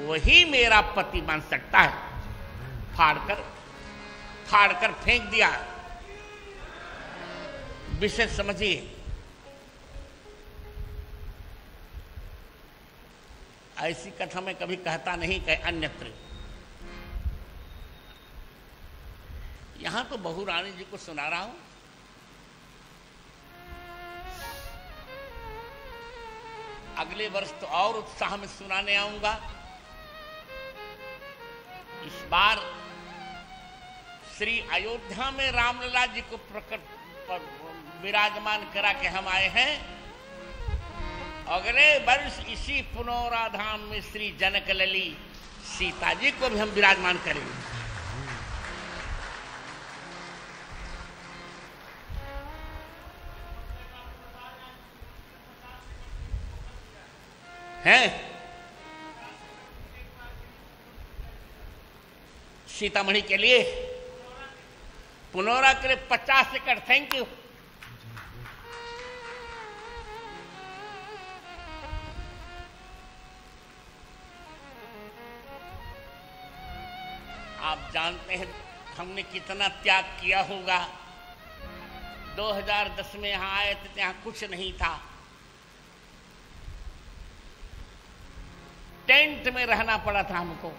वही मेरा पति बन सकता है। फाड़कर फेंक दिया। विषय समझिए। ऐसी कथा मैं कभी कहता नहीं कहीं अन्यत्र। यहां तो बहू रानी जी को सुना रहा हूं। अगले वर्ष तो और उत्साह में सुनाने आऊंगा। इस बार श्री अयोध्या में रामलला जी को प्रकट पर विराजमान करा के हम आए हैं। अगले वर्ष इसी पुनौरा धाम में श्री जनक लली सीता जी को भी हम विराजमान करेंगे। हैं? सीतामढ़ी के लिए, पुनौरा के लिए 50 एकड़। Thank you. आप जानते हैं हमने कितना त्याग किया होगा। 2010 में यहां आए थे, यहां कुछ नहीं था। टेंट में रहना पड़ा था हमको।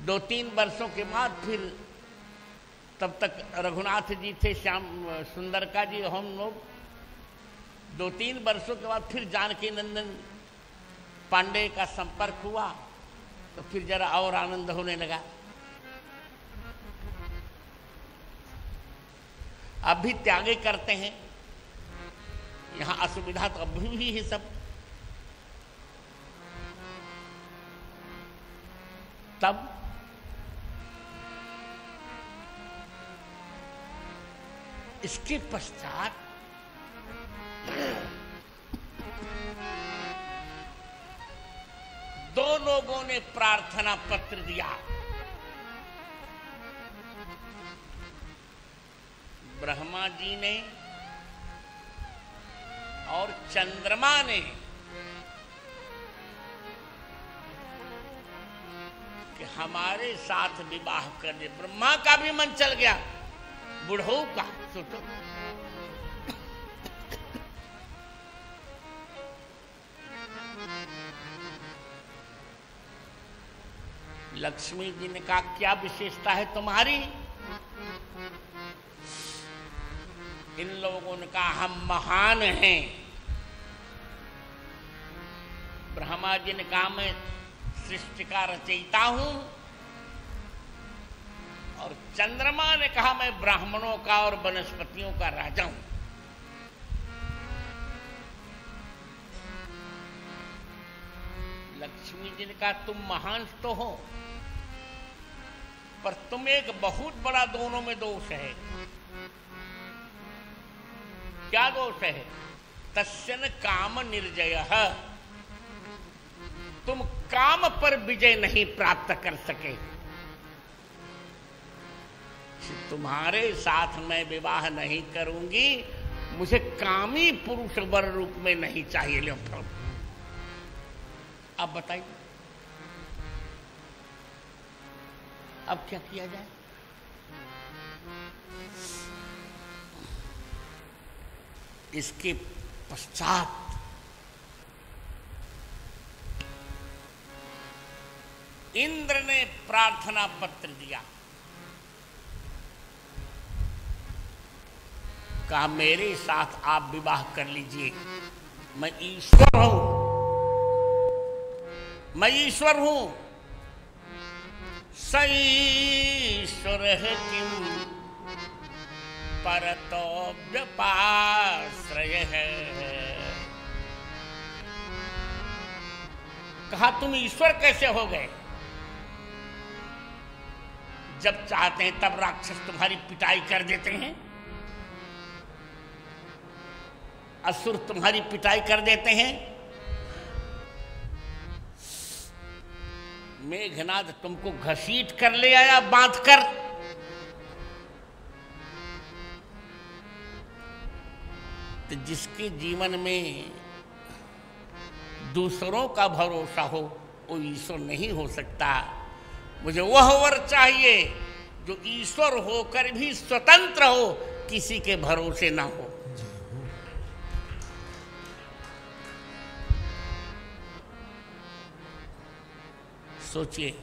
दो 3 वर्षों के बाद फिर, तब तक रघुनाथ जी थे, श्याम सुंदर का जी, हम लोग 2-3 वर्षों के बाद फिर जानकी नंदन पांडे का संपर्क हुआ तो फिर जरा और आनंद होने लगा। अब भी त्यागे करते हैं। यहाँ असुविधा तो अभी भी है सब। तब इसके पश्चात दो लोगों ने प्रार्थना पत्र दिया। ब्रह्मा जी ने और चंद्रमा ने कि हमारे साथ विवाह कर ले। ब्रह्मा का भी मन चल गया, बुढ़ऊ का सोचो। लक्ष्मी जी ने कहा क्या विशेषता है तुम्हारी? इन लोगों ने कहा हम महान हैं। ब्रह्मा जी ने कहा मैं सृष्टि का रचयिता हूं, और चंद्रमा ने कहा मैं ब्राह्मणों का और वनस्पतियों का राजा हूं। लक्ष्मी जी ने कहा तुम महान तो हो, पर तुम एक बहुत बड़ा दोनों में दोष है। क्या दोष है? तस्यन काम निर्जयः, तुम काम पर विजय नहीं प्राप्त कर सके। तुम्हारे साथ मैं विवाह नहीं करूंगी, मुझे कामी पुरुष वर रूप में नहीं चाहिए। लो अब बताइए अब क्या किया जाए? इसके पश्चात इंद्र ने प्रार्थना पत्र दिया। कहा मेरे साथ आप विवाह कर लीजिए, मैं ईश्वर हूं, मैं ईश्वर हूं। स ईश्वर किम परतो व्यपाश्रय है। कहा तुम ईश्वर कैसे हो गए? जब चाहते हैं तब राक्षस तुम्हारी पिटाई कर देते हैं, असुर तुम्हारी पिटाई कर देते हैं। मेघनाद तुमको घसीट कर ले आया बांध कर। तो जिसके जीवन में दूसरों का भरोसा हो वो ईश्वर नहीं हो सकता। मुझे वह वर चाहिए जो ईश्वर होकर भी स्वतंत्र हो, किसी के भरोसे ना हो। सोचिए,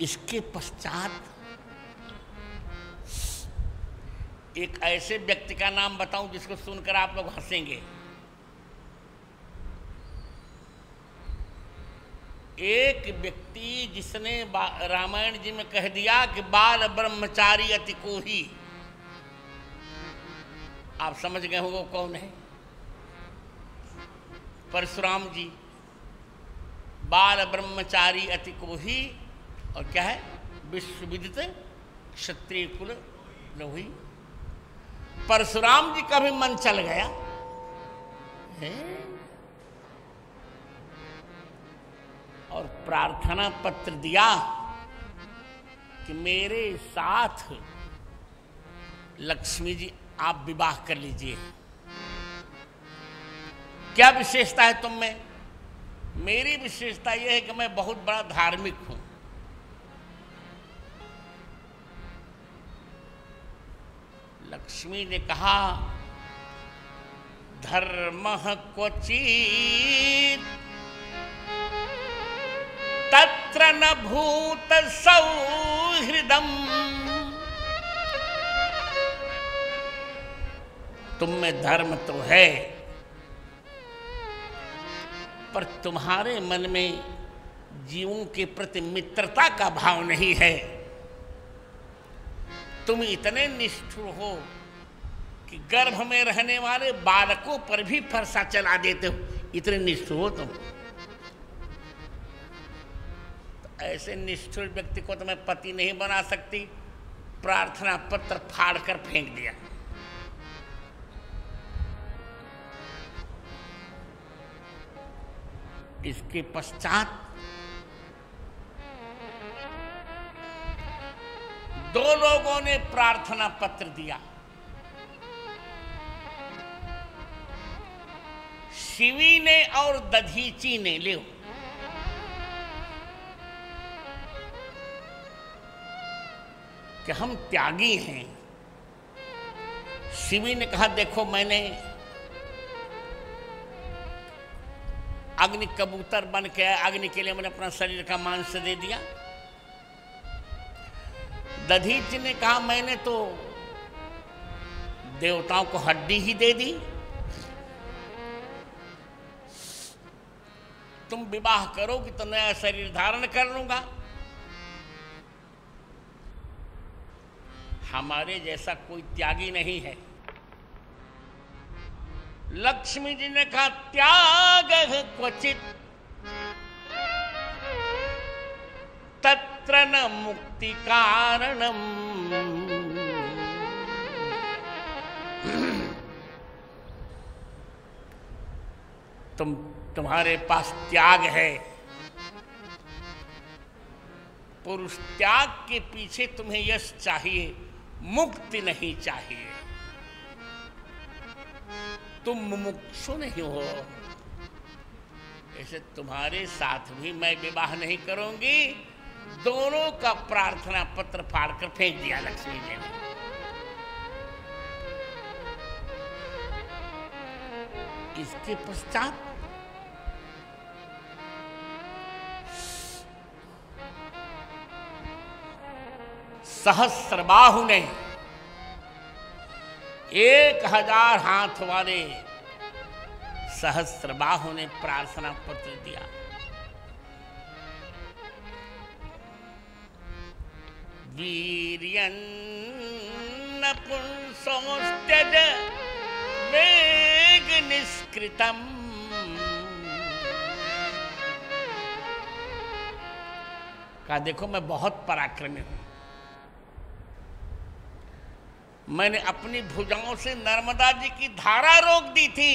इसके पश्चात एक ऐसे व्यक्ति का नाम बताऊं जिसको सुनकर आप लोग हंसेंगे। एक व्यक्ति जिसने रामायण जी में कह दिया कि बाल ब्रह्मचारी अति कोही। आप समझ गए हो वो कौन है? परशुराम जी। बाल ब्रह्मचारी अति कोही, और क्या है? विश्वविदित क्षत्रिय कुल लोही। परशुराम जी का भी मन चल गया है और प्रार्थना पत्र दिया कि मेरे साथ लक्ष्मी जी आप विवाह कर लीजिए। क्या विशेषता है तुम में? मेरी विशेषता यह है कि मैं बहुत बड़ा धार्मिक हूं। लक्ष्मी ने कहा धर्मः क्वचित् तत्र न भूत सौहृदम्। तुम में धर्म तो है, पर तुम्हारे मन में जीवों के प्रति मित्रता का भाव नहीं है। तुम इतने निष्ठुर हो कि गर्भ में रहने वाले बालकों पर भी फरसा चला देते हो, इतने निष्ठुर हो तुम। तो ऐसे निष्ठुर व्यक्ति को तो मैं पति नहीं बना सकती, प्रार्थना पत्र फाड़ कर फेंक दिया। इसके पश्चात दो लोगों ने प्रार्थना पत्र दिया। शिवी ने और दधीची ने। ले कि हम त्यागी हैं। शिवी ने कहा देखो मैंने अग्नि कबूतर बन के अग्नि के लिए मैंने अपना शरीर का मांस दे दिया। दधीची ने कहा मैंने तो देवताओं को हड्डी ही दे दी। तुम विवाह करोगी तो नया शरीर धारण कर लूंगा। हमारे जैसा कोई त्यागी नहीं है। लक्ष्मी जी ने कहा त्याग क्वचित तत्र न मुक्ति कारणम। तुम्हारे पास त्याग है, पुरुष त्याग के पीछे तुम्हें यश चाहिए, मुक्ति नहीं चाहिए। तुम मुमुक्षु नहीं हो। ऐसे तुम्हारे साथ भी मैं विवाह नहीं करूंगी। दोनों का प्रार्थना पत्र फाड़कर फेंक दिया लक्ष्मी जी ने। इसके पश्चात सहस्रबाहु ने 1000 हाथ वाले सहस्रबाहु ने प्रार्थना पत्र दिया। वीर्यं नपुंसोस्त्यज वेग निष्कृतम्। कहा देखो मैं बहुत पराक्रमी हूं। मैंने अपनी भुजाओं से नर्मदा जी की धारा रोक दी थी।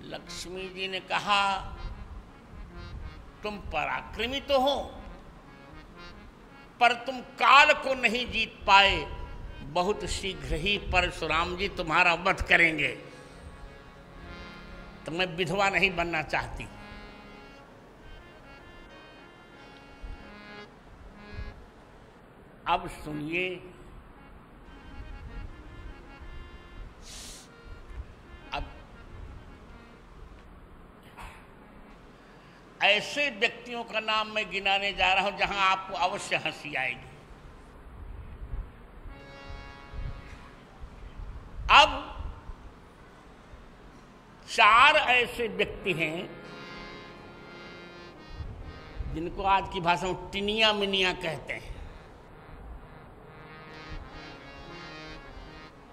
लक्ष्मी जी ने कहा तुम पराक्रमी तो हो, पर तुम काल को नहीं जीत पाए। बहुत शीघ्र ही परशुराम जी तुम्हारा वध करेंगे। तो मैं विधवा नहीं बनना चाहती। अब सुनिए, अब ऐसे व्यक्तियों का नाम मैं गिनाने जा रहा हूं जहां आपको अवश्य हंसी आएगी। अब 4 ऐसे व्यक्ति हैं जिनको आज की भाषा में टिनिया मिनिया कहते हैं।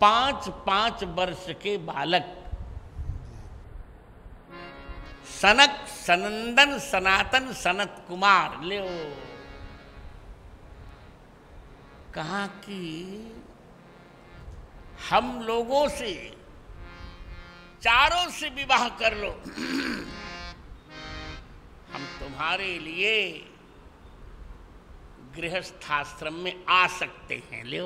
5-5 वर्ष के बालक सनक, सनंदन, सनातन, सनत कुमार। ले कहा कि हम लोगों से चारों से विवाह कर लो, हम तुम्हारे लिए गृहस्थाश्रम में आ सकते हैं। ले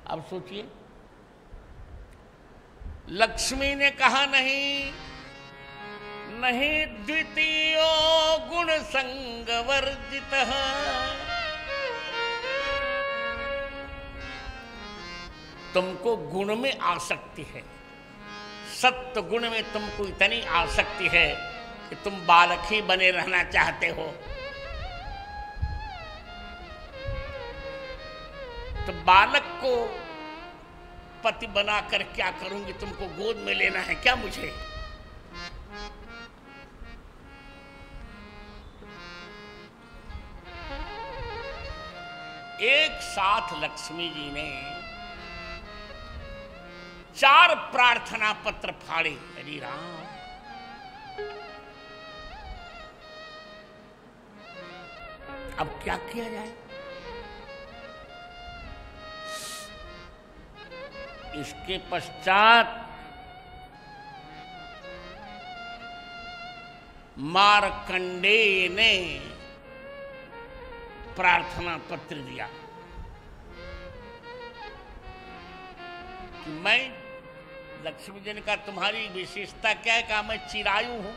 अब सोचिए, लक्ष्मी ने कहा नहीं नहीं द्वितीय गुण संग वर्जित। तुमको गुण में आसक्ति है, सत्य गुण में तुमको इतनी आसक्ति है कि तुम बालक ही बने रहना चाहते हो। तो बालक को पति बनाकर क्या करूंगी? तुमको गोद में लेना है क्या मुझे? एक साथ लक्ष्मी जी ने 4 प्रार्थना पत्र फाड़े। हरि राम। अब क्या किया जाए? इसके पश्चात मार्कंडेय ने प्रार्थना पत्र दिया कि मैं, लक्ष्मी जी ने कहा तुम्हारी विशेषता क्या है? कहा मैं चिरायु हूं,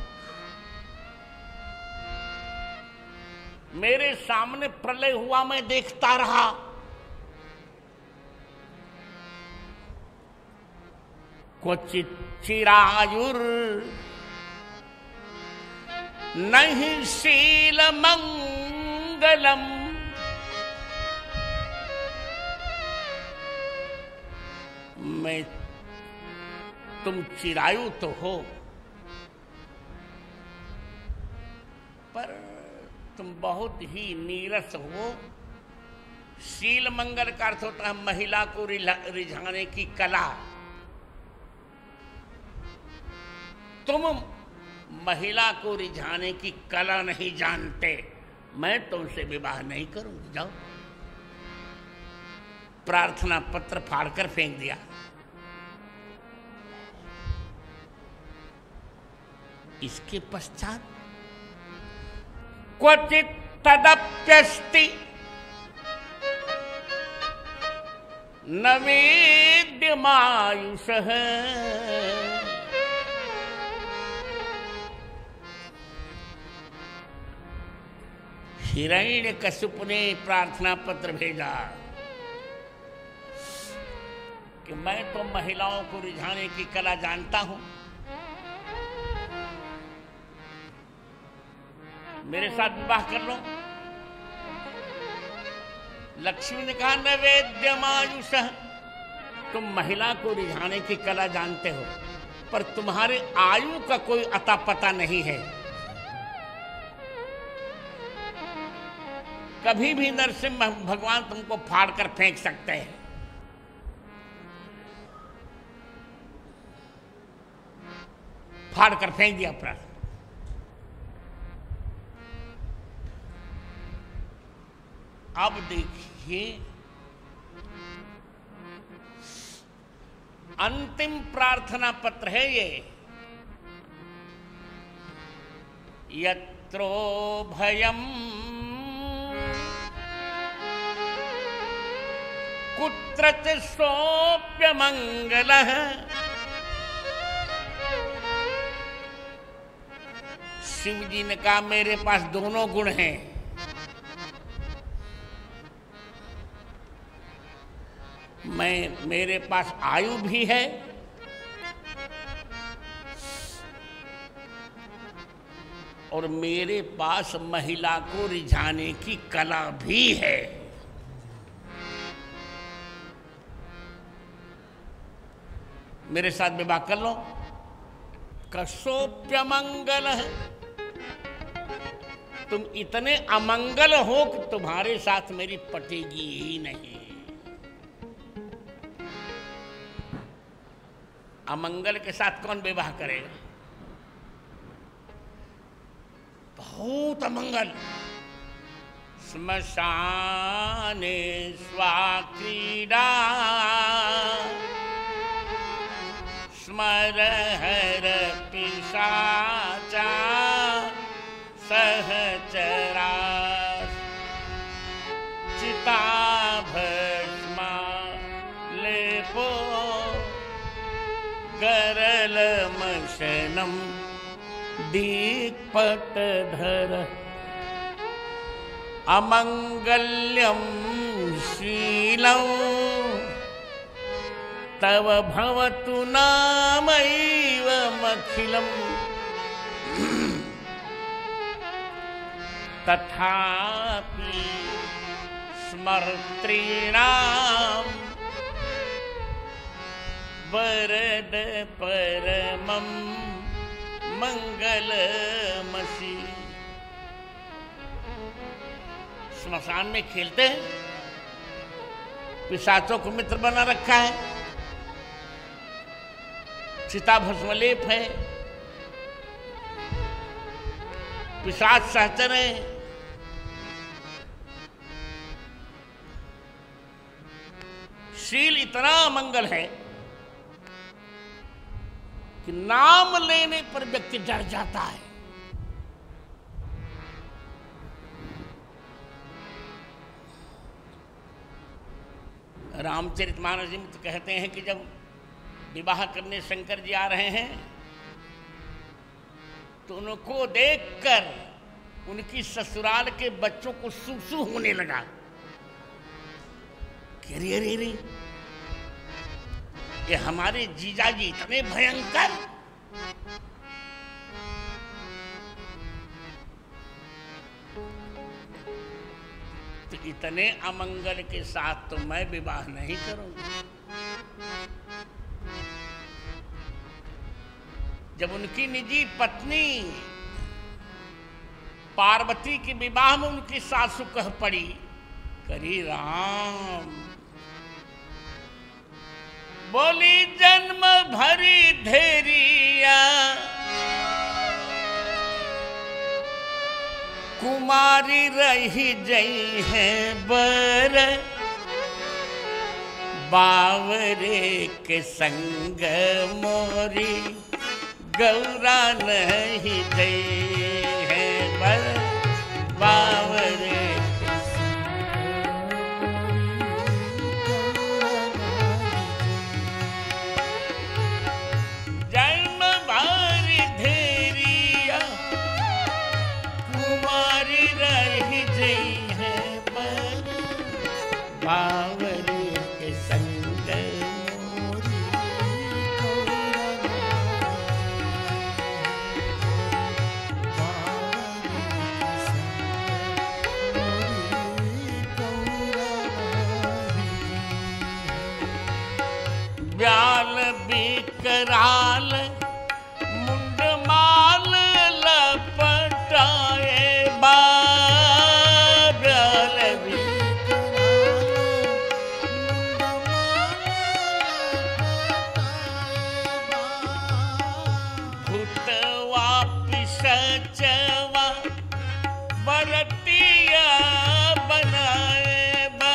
मेरे सामने प्रलय हुआ मैं देखता रहा, क्वचित चिरायुर नहीं शील मंगलम। मैं, तुम चिरायु तो हो पर तुम बहुत ही नीरस हो। शील मंगल का अर्थ होता है महिला को रिझाने की कला। तुम महिला को रिझाने की कला नहीं जानते, मैं तुमसे विवाह नहीं करूंगी, जाओ। प्रार्थना पत्र फाड़कर फेंक दिया। इसके पश्चात क्वचित तदप्यस्ति न वेद्यमायुषः। हिरण्यकशिपु ने प्रार्थना पत्र भेजा कि मैं तो महिलाओं को रिझाने की कला जानता हूं, मेरे साथ विवाह कर लो। लक्ष्मी ने कहा न वेद्यमायुषः, तुम महिला को रिझाने की कला जानते हो पर तुम्हारे आयु का कोई अता पता नहीं है। कभी भी नरसिंह भगवान तुमको फाड़ कर फेंक सकते हैं। फाड़ कर फेंक दिया प्राण। अब देखिए अंतिम प्रार्थना पत्र है ये। यत्रो भयम कुत्रचित् सोऽप्य मंगलः। शिव जी ने कहा मेरे पास दोनों गुण हैं। मेरे पास आयु भी है और मेरे पास महिला को रिझाने की कला भी है। मेरे साथ विवाह कर लो। कसोप्य मंगल है, तुम इतने अमंगल हो कि तुम्हारे साथ मेरी पटेगी ही नहीं। अमंगल के साथ कौन विवाह करेगा? बहुत अमंगल। श्मशाने स्वाक्रीडा स्मरहर पिशाचा सहचरा चिता भस्मा लेपो गरलमशनम दीपटधर अमंगल्यम शीलं तव भवतु नामैवमखिलम्। तथापि स्मर्तॄणां वरद परमं मंगलमसि। स्मशान में खेलते हैं, पिशाचों को मित्र बना रखा है, चिता भस्मलेप है, पिशाच सहचर है। शील इतना मंगल है कि नाम लेने पर व्यक्ति डर जाता है। रामचरितमानस जी में तो कहते हैं कि जब विवाह करने शंकर जी आ रहे हैं तो उनको देखकर उनकी ससुराल के बच्चों को सुसु होने लगा। अरे अरे अरे, ये हमारे जीजाजी इतने भयंकर। तो इतने अमंगल के साथ तो मैं विवाह नहीं करूंगा। जब उनकी निजी पत्नी पार्वती के विवाह में उनकी सासू कह पड़ी, करी राम बोली जन्म भरी धेरिया, कुमारी रही जई है बर, बावरे के संग मोरी गौरा नहीं गई है बर, बावरे के जन्म भारी धेरिया, कुमारी रही जई है बर, बावरे के संग ब्याल बिकराल मुंड माल लपटाए बा, ब्याल बिकराल मुंड माल लपटाए बा, भूतवा पिशाचवा बरतिया बनाए बा,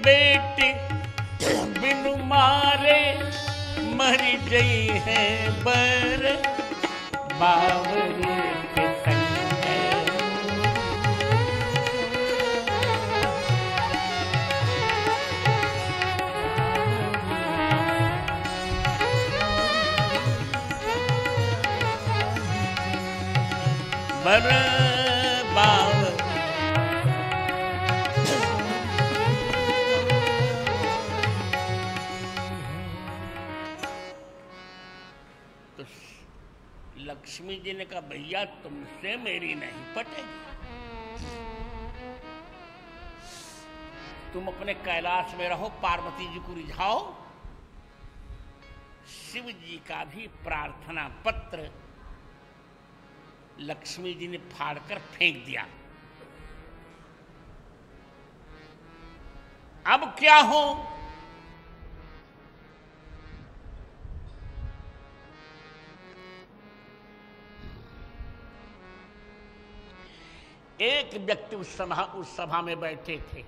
बेटी बिनु मारे मरी गई है बर, बावरे के संग बर, बावरे लक्ष्मी जी ने कहा भैया तुमसे मेरी नहीं पटेगी, तुम अपने कैलाश में रहो, पार्वती जी को रिझाओ। शिव जी का भी प्रार्थना पत्र लक्ष्मी जी ने फाड़कर फेंक दिया। अब क्या हो? एक व्यक्ति उस सभा में बैठे थे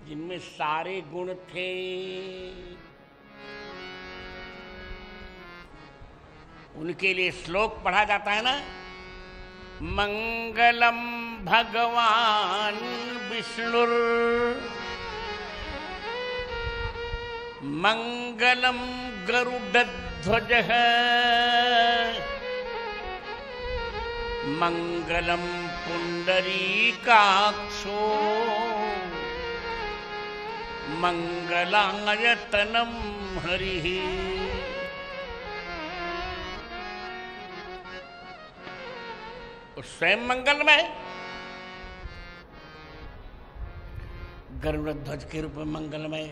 जिनमें सारे गुण थे। उनके लिए श्लोक पढ़ा जाता है ना, मंगलम भगवान विष्णुर मंगलम गरुडध्वजः मंगलम पुंडरीकाक्षो मंगलायतनम हरिः। वो स्वयं मंगलमय, गरुड़ ध्वज के रूप में मंगलमय,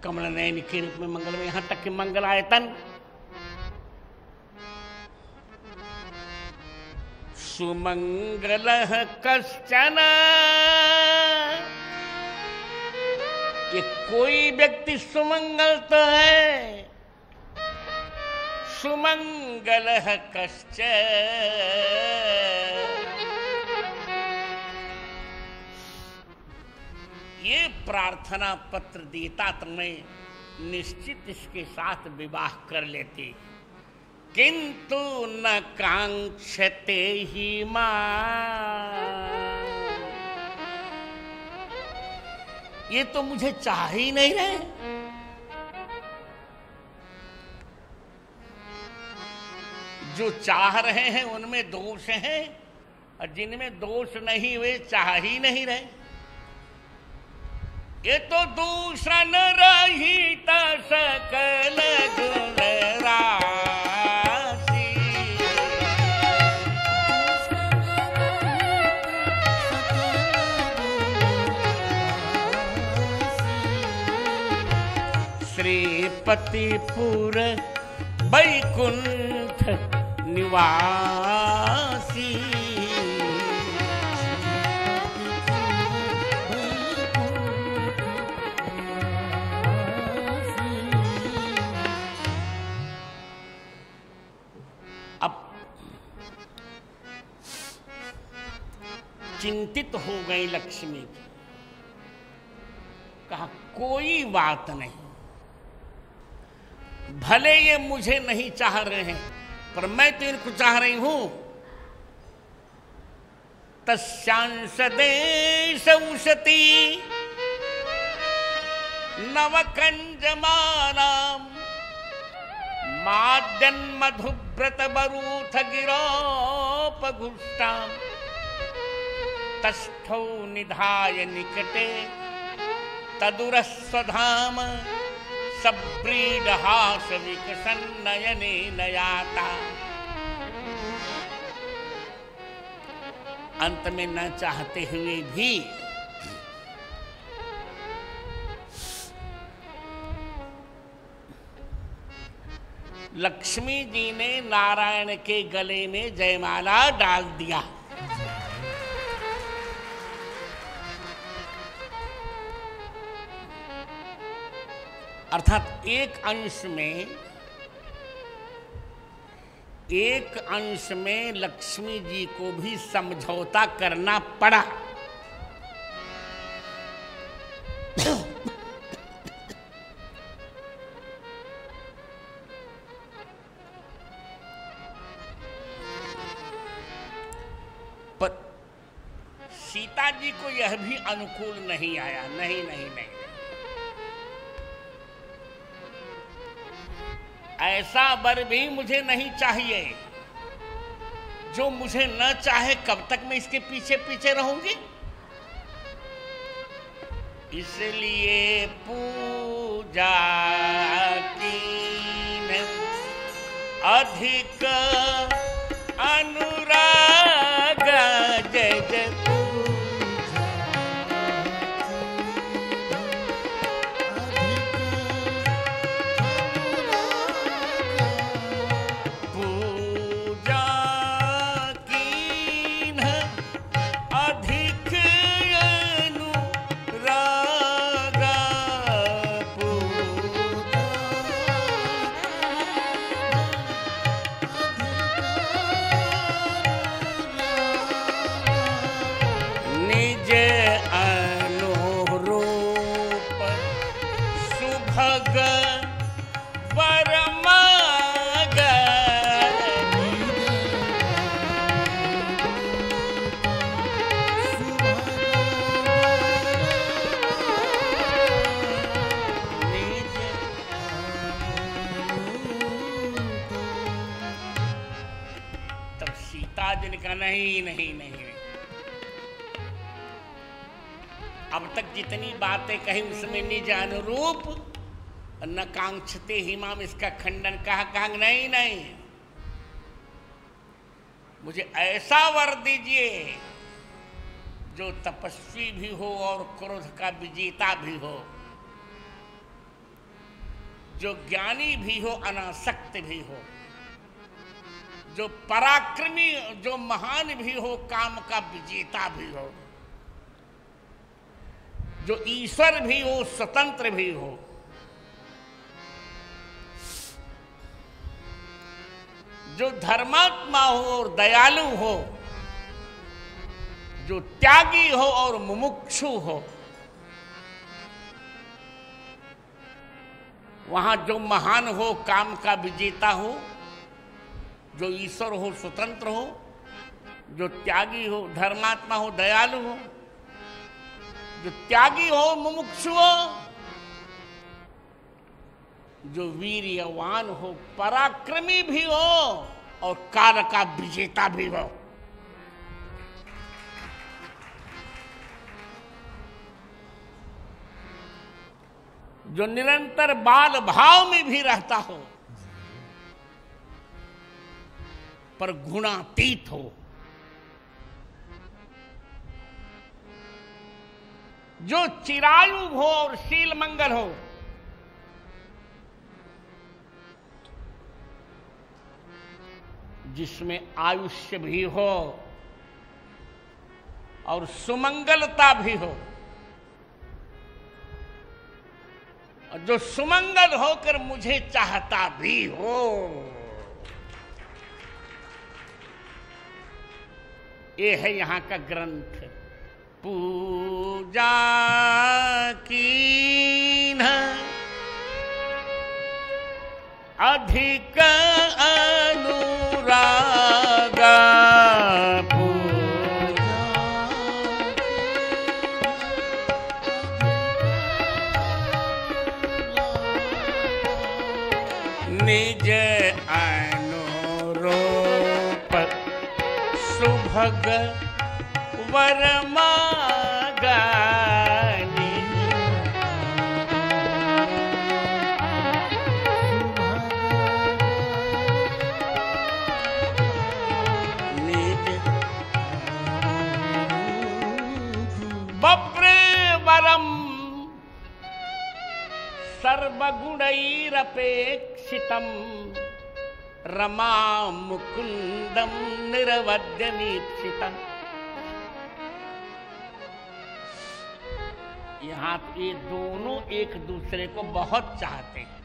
कमल नयन के रूप में मंगलमय, यहां तक कि मंगल आयतन सुमंगल कश्चन, ये कोई व्यक्ति सुमंगल तो है, सुमंगल कश्चन, ये प्रार्थना पत्र देता तो मैं निश्चित इसके साथ विवाह कर लेती, किंतु न कांक्षते ही मां, ये तो मुझे चाह ही नहीं रहे। जो चाह रहे हैं उनमें दोष है, और जिनमें दोष नहीं वे चाह ही नहीं रहे। ये तो दूषण रहित सकल गुण राशि, श्रीपतिपुर वैकुंठ निवासी, अब चिंतित हो गई लक्ष्मी, कहा कोई बात नहीं, भले ये मुझे नहीं चाह रहे हैं पर मैं तो इनको चाह रही हूं। तस्यांश देश उशती नवकंजमानाम माद्यन मधुव्रत बरूथ गिरोपघुष्टाम, तस्थौ निधाय निकटे तदुरस्वधाम, सब्रीडहास विकसन नयने नयाता। अंत में न चाहते हुए भी लक्ष्मी जी ने नारायण के गले में जयमाला डाल दिया। अर्थात एक अंश में लक्ष्मी जी को भी समझौता करना पड़ा। पर सीता जी को यह भी अनुकूल नहीं आया। नहीं नहीं नहीं, ऐसा वर भी मुझे नहीं चाहिए। जो मुझे न चाहे कब तक मैं इसके पीछे पीछे रहूंगी। इसलिए पूजा कीन अधिक अनुराग, जय जय नहीं नहीं नहीं, अब तक जितनी बातें कही उसमें निज अनुरूप न कांक्षते हिमाम, इसका खंडन कहा नहीं नहीं, मुझे ऐसा वर दीजिए जो तपस्वी भी हो और क्रोध का विजेता भी हो, जो ज्ञानी भी हो, अनासक्त भी हो, जो पराक्रमी, जो महान भी हो, काम का विजेता भी हो, जो ईश्वर भी हो, स्वतंत्र भी हो, जो धर्मात्मा हो और दयालु हो, जो त्यागी हो और मुमुक्षु हो। वहां जो महान हो, काम का विजेता हो, जो ईश्वर हो, स्वतंत्र हो, जो त्यागी हो, धर्मात्मा हो, दयालु हो, जो त्यागी हो, मुमुक्षु हो, जो वीर्यवान हो, पराक्रमी भी हो और काल का विजेता भी हो। जो निरंतर बाल भाव में भी रहता हो पर गुणातीत हो, जो चिरायु हो और शील मंगल हो, जिसमें आयुष्य भी हो और सुमंगलता भी हो, जो सुमंगल होकर मुझे चाहता भी हो। ये है यहां का ग्रंथ। पूजा कीन अधिक अनुरागा, निज अनुरूप सुभग वर मांगा, निज बप्रे वरम सर्वगुणैरपेक्षितम् रमा मुकुंदम निरवध्यमीक्षितम्। यहां ये दोनों एक दूसरे को बहुत चाहते हैं।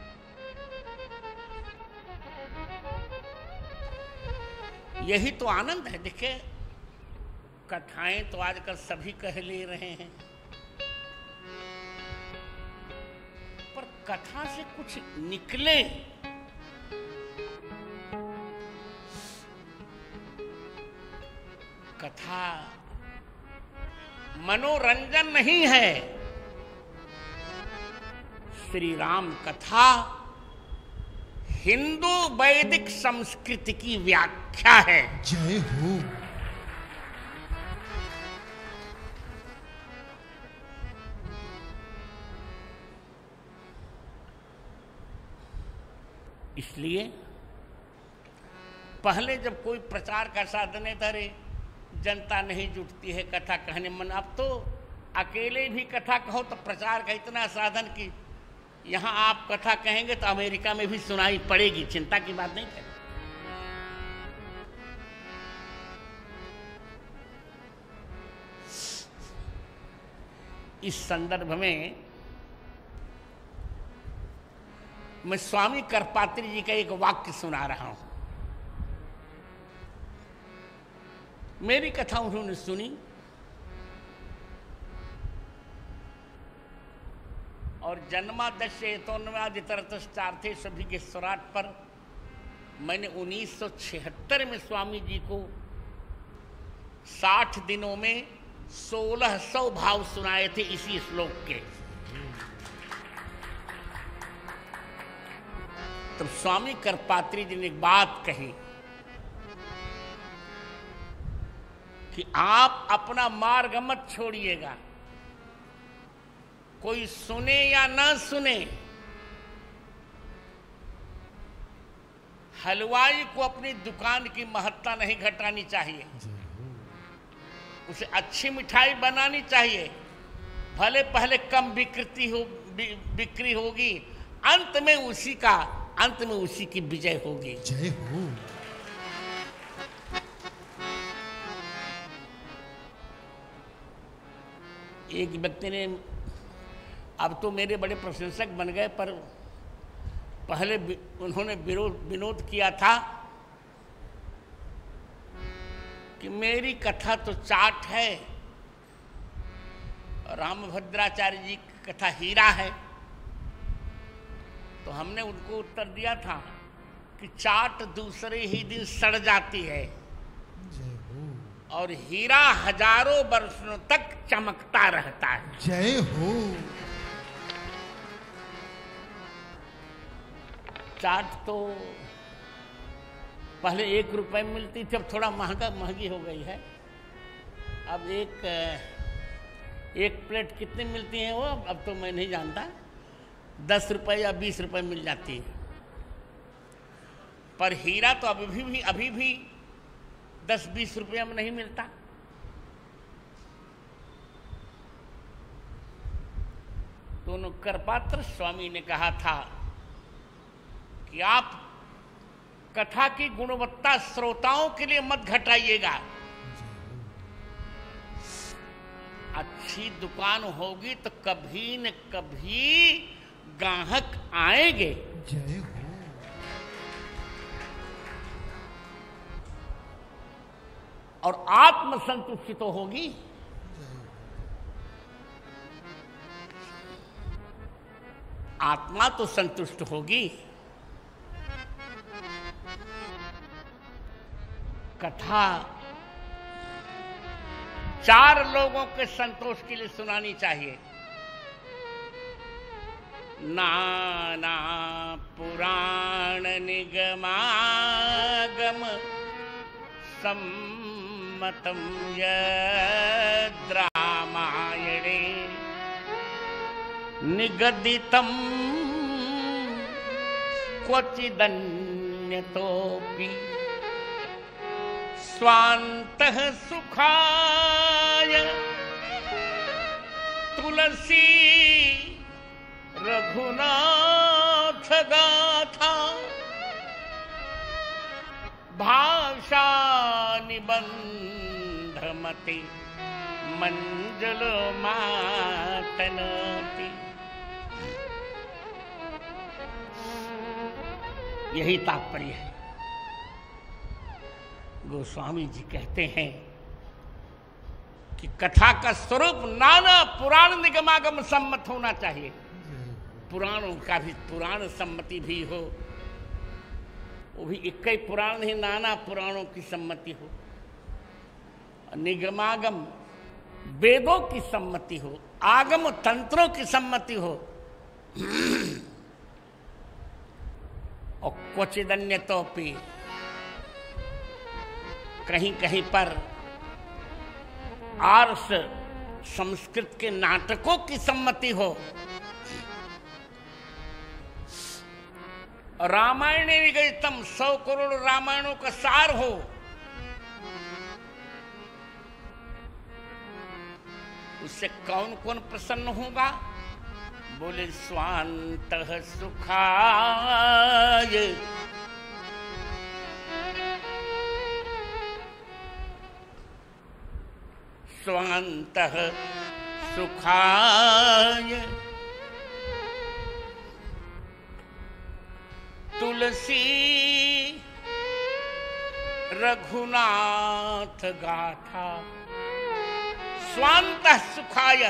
यही तो आनंद है। देखिए, कथाएं तो आजकल सभी कह ले रहे हैं, पर कथा से कुछ निकले, कथा मनोरंजन नहीं है। श्री राम कथा हिंदू वैदिक संस्कृति की व्याख्या है। जय हो। इसलिए पहले जब कोई प्रचार का साधन धरे, जनता नहीं जुटती है कथा कहने मन। अब तो अकेले भी कथा कहो तो प्रचार का इतना साधन कि यहां आप कथा कहेंगे तो अमेरिका में भी सुनाई पड़ेगी, चिंता की बात नहीं है। इस संदर्भ में मैं स्वामी करपात्री जी का एक वाक्य सुना रहा हूं। मेरी कथा उन्होंने सुनी और जन्मादश्य हेतोन्वादितरतश्चार्थे सभी स्वराट पर मैंने 1976 में स्वामी जी को 60 दिनों में 1600 भाव सुनाए थे इसी श्लोक के। तब स्वामी करपात्री जी ने एक बात कही कि आप अपना मार्ग मत छोड़िएगा, कोई सुने या ना सुने, हलवाई को अपनी दुकान की महत्ता नहीं घटानी चाहिए, उसे अच्छी मिठाई बनानी चाहिए। भले पहले कम बिक्री होगी, अंत में उसी की विजय होगी। जय हो। एक व्यक्ति ने, अब तो मेरे बड़े प्रशंसक बन गए, पर पहले उन्होंने विनोद किया था कि मेरी कथा तो चाट है, रामभद्राचार्य जी की कथा हीरा है। तो हमने उनको उत्तर दिया था कि चाट दूसरे ही दिन सड़ जाती है और हीरा हजारों वर्षों तक चमकता रहता है। जय हो। चाट तो पहले 1 रुपए में मिलती थी, अब थोड़ा महंगी हो गई है। अब एक प्लेट कितनी मिलती है वो, अब तो मैं नहीं जानता, 10 रुपए या 20 रुपए मिल जाती है। पर हीरा तो अभी भी 10-20 रुपया में नहीं मिलता। दोनों करपात्र स्वामी ने कहा था कि आप कथा की गुणवत्ता श्रोताओं के लिए मत घटाइएगा। अच्छी दुकान होगी तो कभी न कभी ग्राहक आएंगे। जय हो। और आत्मसंतुष्टि तो होगी। आत्मा तो संतुष्ट होगी। कथा 4 लोगों के संतोष के लिए सुनानी चाहिए। नाना पुराण निगमागम सम्मतम यद्रामायणे निगदितम क्वचिदन्यतोऽपि स्वान्तः सुखाय तुलसी रघुनाथ गाथा भाषा निबंधमति मंजल मातनोति। यही तात्पर्य है। गोस्वामी जी कहते हैं कि कथा का स्वरूप नाना पुराण निगमागम सम्मत होना चाहिए। पुराणों का भी पुराण सम्मति भी हो, वो भी एक ही पुराण नहीं, नाना पुराणों की सम्मति हो। निगमागम वेदों की सम्मति हो, आगम तंत्रों की सम्मति हो। और क्वचिदन्य तो कहीं कहीं पर आर्ष संस्कृत के नाटकों की सम्मति हो। रामायण निगदितम 100 करोड़ रामायणों का सार हो। उससे कौन कौन प्रसन्न होगा? बोले स्वान्तः सुखाय स्वान्तः सुखाय तुलसी रघुनाथ गाथा। स्वान्तः सुखाय,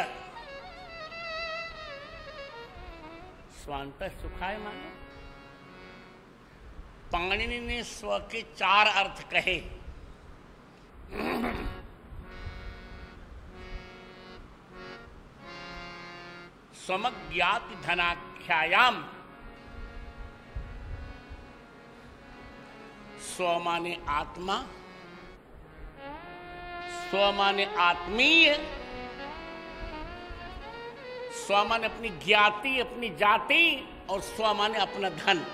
स्वान्तः सुखाय माने पाणिनि ने स्व के 4 अर्थ कहे। स्वमज्ञाति धनाख्यायाम, स्व माने आत्मा, स्व माने आत्मीय, स्व माने अपनी ज्ञाति अपनी जाति, और स्व माने अपना धन।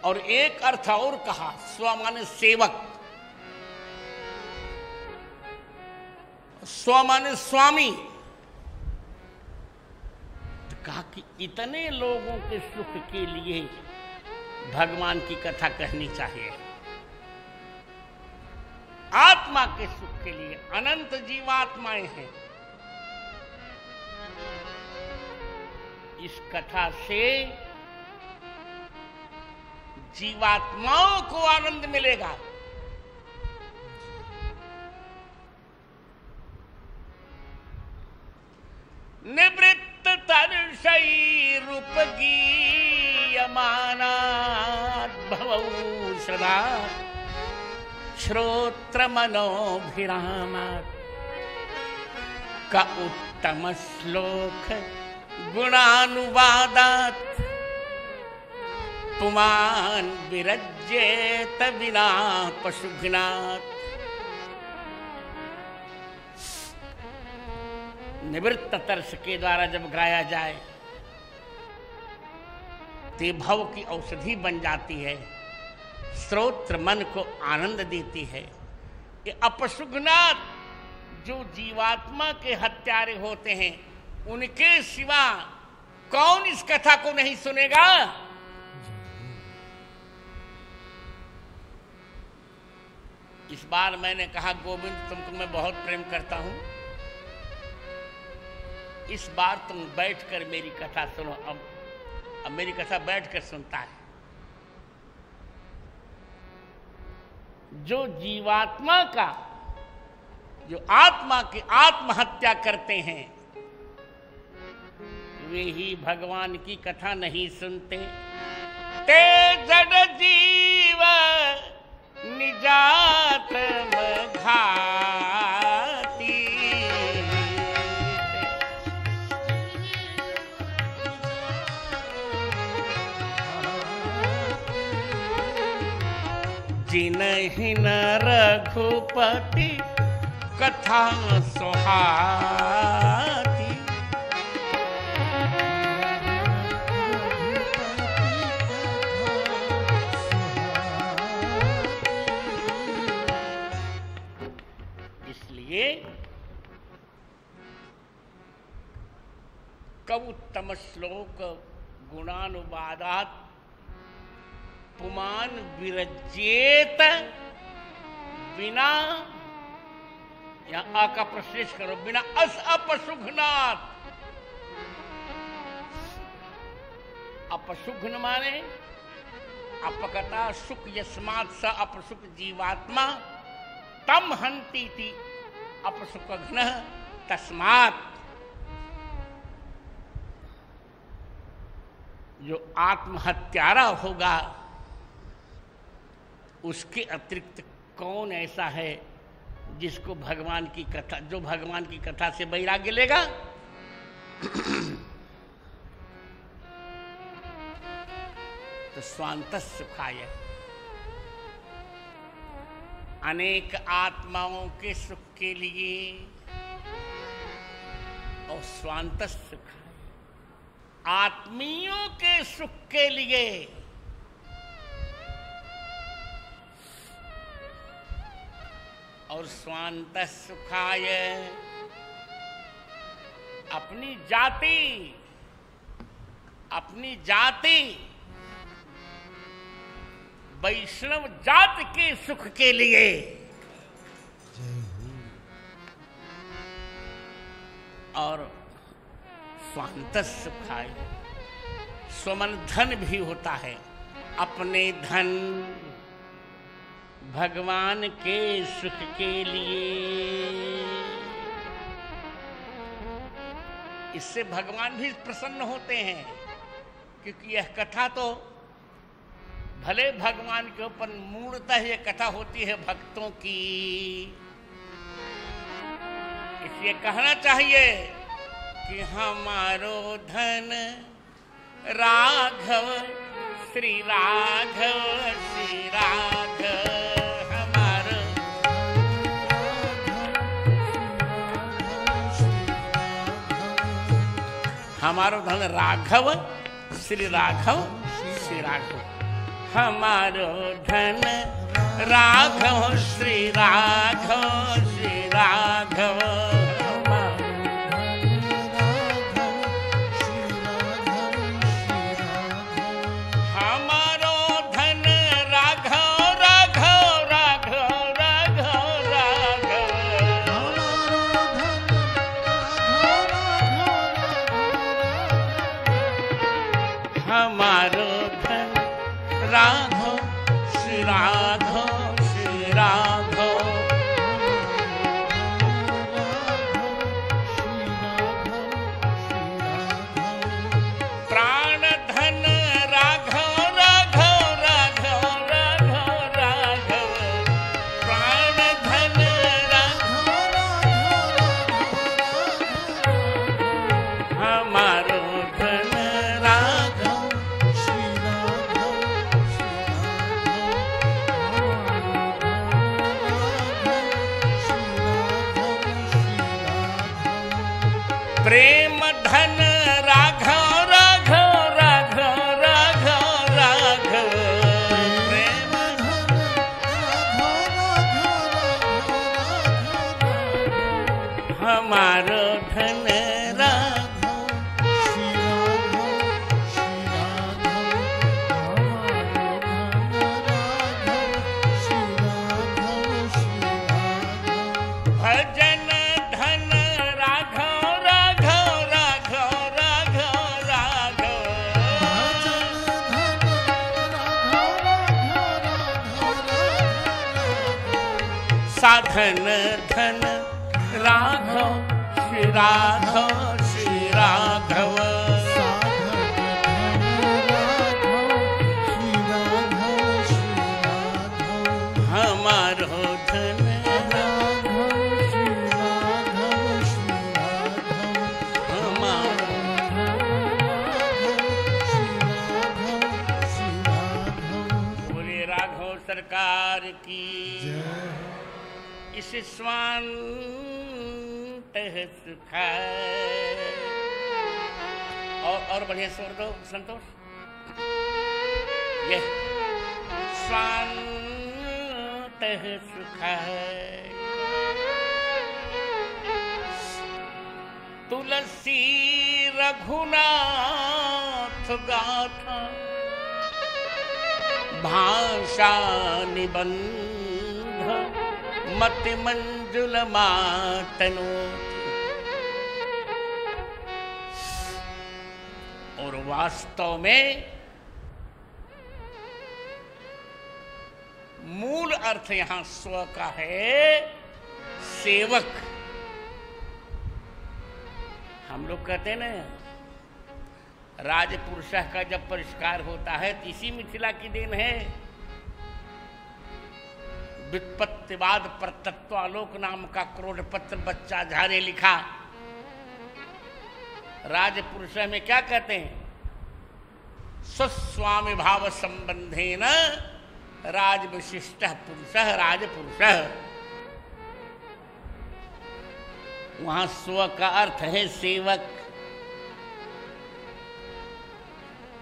और एक अर्थ और कहा, स्व माने सेवक, स्व माने स्वामी। तो कहा कि इतने लोगों के सुख के लिए भगवान की कथा कहनी चाहिए। आत्मा के सुख के लिए, अनंत जीवात्माएं हैं। इस कथा से जीवात्माओं को आनंद मिलेगा। निवृत्त तर्षैरुपगीयमानात् भवौषधा श्रोत्रमनोभिरामात् का उत्तम श्लोक गुणानुवादात् पुमान् विरज्येत विना पशुघ्नात्। निवृत्त तर्ष के द्वारा जब गाया जाए ते भव की औषधि बन जाती है, श्रोत्र मन को आनंद देती है। ये अपशुघ्नात् जो जीवात्मा के हत्यारे होते हैं, उनके सिवा कौन इस कथा को नहीं सुनेगा। इस बार मैंने कहा, गोविंद तुमको मैं बहुत प्रेम करता हूं, इस बार तुम बैठकर मेरी कथा सुनो। अब मेरी कथा बैठकर सुनता है। जो जीवात्मा का, जो आत्मा की आत्महत्या करते हैं, वे ही भगवान की कथा नहीं सुनते। ते जड़ जीव निजात्म घाती, जिन्हि न रघुपति कथा सुहाती। कवुत्तम श्लोक गुणानुवादात् पुमान विरज्येत बिना, यहां आ का प्रश्लेष करो, बिना अस अपशुघ्नात्। अपशुघ्न माने अपकता सुख यस्मात् स अपसुख जीवात्मा तम हंती थी अपसुखघ्न तस्मात्। जो आत्महत्यारा होगा उसके अतिरिक्त कौन ऐसा है जिसको भगवान की कथा, जो भगवान की कथा से वैराग्य लेगा। तो स्वांत सुखाय, अनेक आत्माओं के सुख के लिए, और स्वांत सुखाय आत्मीयों के सुख के लिए। और स्वांत सुखाय अपनी जाति वैष्णव जाति के सुख के लिए। और स्वांत सुखाय स्वमन धन भी होता है, अपने धन भगवान के सुख के लिए। इससे भगवान भी प्रसन्न होते हैं, क्योंकि यह कथा तो भले भगवान के ऊपर मूलतः यह कथा होती है भक्तों की, इसलिए कहना चाहिए कि हमारो धन राघव श्री राघव श्री राघव, हमारो धन राघव श्री राघव श्री राघव, हमारो धन राघव श्री राघव श्री राघव। हमारो धन राघव श्री राघव श्री राघव। प्राण धन राघव राघव राघव राघव राघव। प्राण धन राघव हमारो धन प्रेम धन राघव राघव राघव राघव राघव। प्रेम धन हमारो धन राघव श्री राघव श्री राघव। श्री राघव श्री राघव। भजन धन राघव साधन धन राघव श्री राघव श्री राघव। हमारो धन राघव श्री राघव श्री राघव। हमारो बोले राघव सरकार की। इस स्वांत सुखाय। और बढ़िया स्वर दो संतोष। ये स्वांत सुखाय। तुलसी रघुनाथ गाथा भाषा निबंध मति मंजुल मातनो। और वास्तव में मूल अर्थ यहां स्व का है सेवक। हम लोग कहते हैं ना राजपुरुष का जब परिष्कार होता है तो इसी मिथिला की देन है। व्युत्पत्तिवाद पर तत्वालोक नाम का क्रोधपत्र बच्चा झा ने लिखा। राजपुरुष में क्या कहते हैं? स्वस्वामी भाव संबंधेन राज विशिष्ट पुरुष राजपुरुष। वहां स्व का अर्थ है सेवक।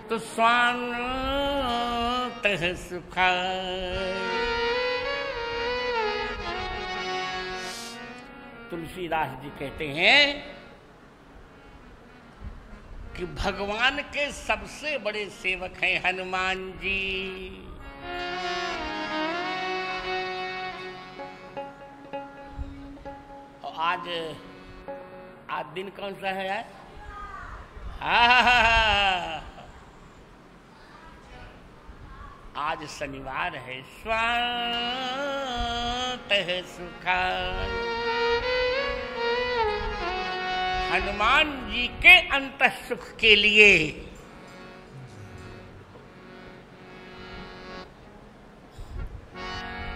तो स्वांत सुखाय। तुलसीदास जी कहते हैं कि भगवान के सबसे बड़े सेवक हैं हनुमान जी। और आज दिन कौन सा है यार? आज शनिवार है। स्वांत सुखाय। हनुमान जी के अंतः सुख के लिए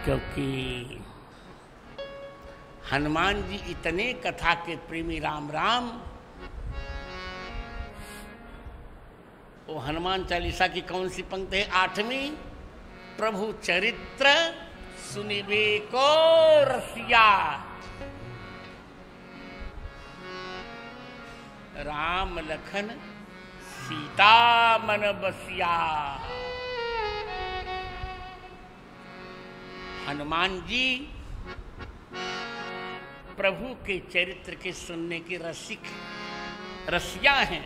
क्योंकि हनुमान जी इतने कथा के प्रेमी राम राम। वो हनुमान चालीसा की कौन सी पंक्ति है? 8वीं। प्रभु चरित्र सुनिबे को रसिया, राम लखन सीता मन बसिया। हनुमान जी प्रभु के चरित्र के सुनने के रसिया हैं।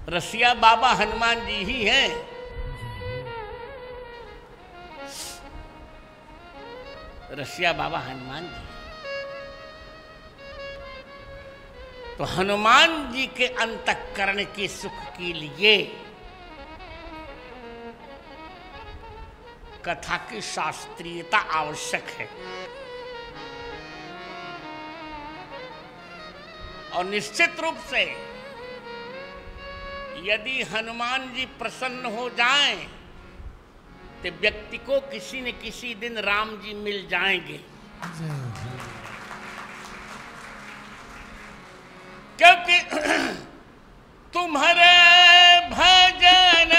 रसिया बाबा हनुमान जी ही हैं। रसिया बाबा हनुमान जी। तो हनुमान जी के अंतःकरण के सुख के लिए कथा की शास्त्रीयता आवश्यक है। और निश्चित रूप से यदि हनुमान जी प्रसन्न हो जाएं तो व्यक्ति को किसी न किसी दिन राम जी मिल जाएंगे। क्योंकि तुम्हारे भजन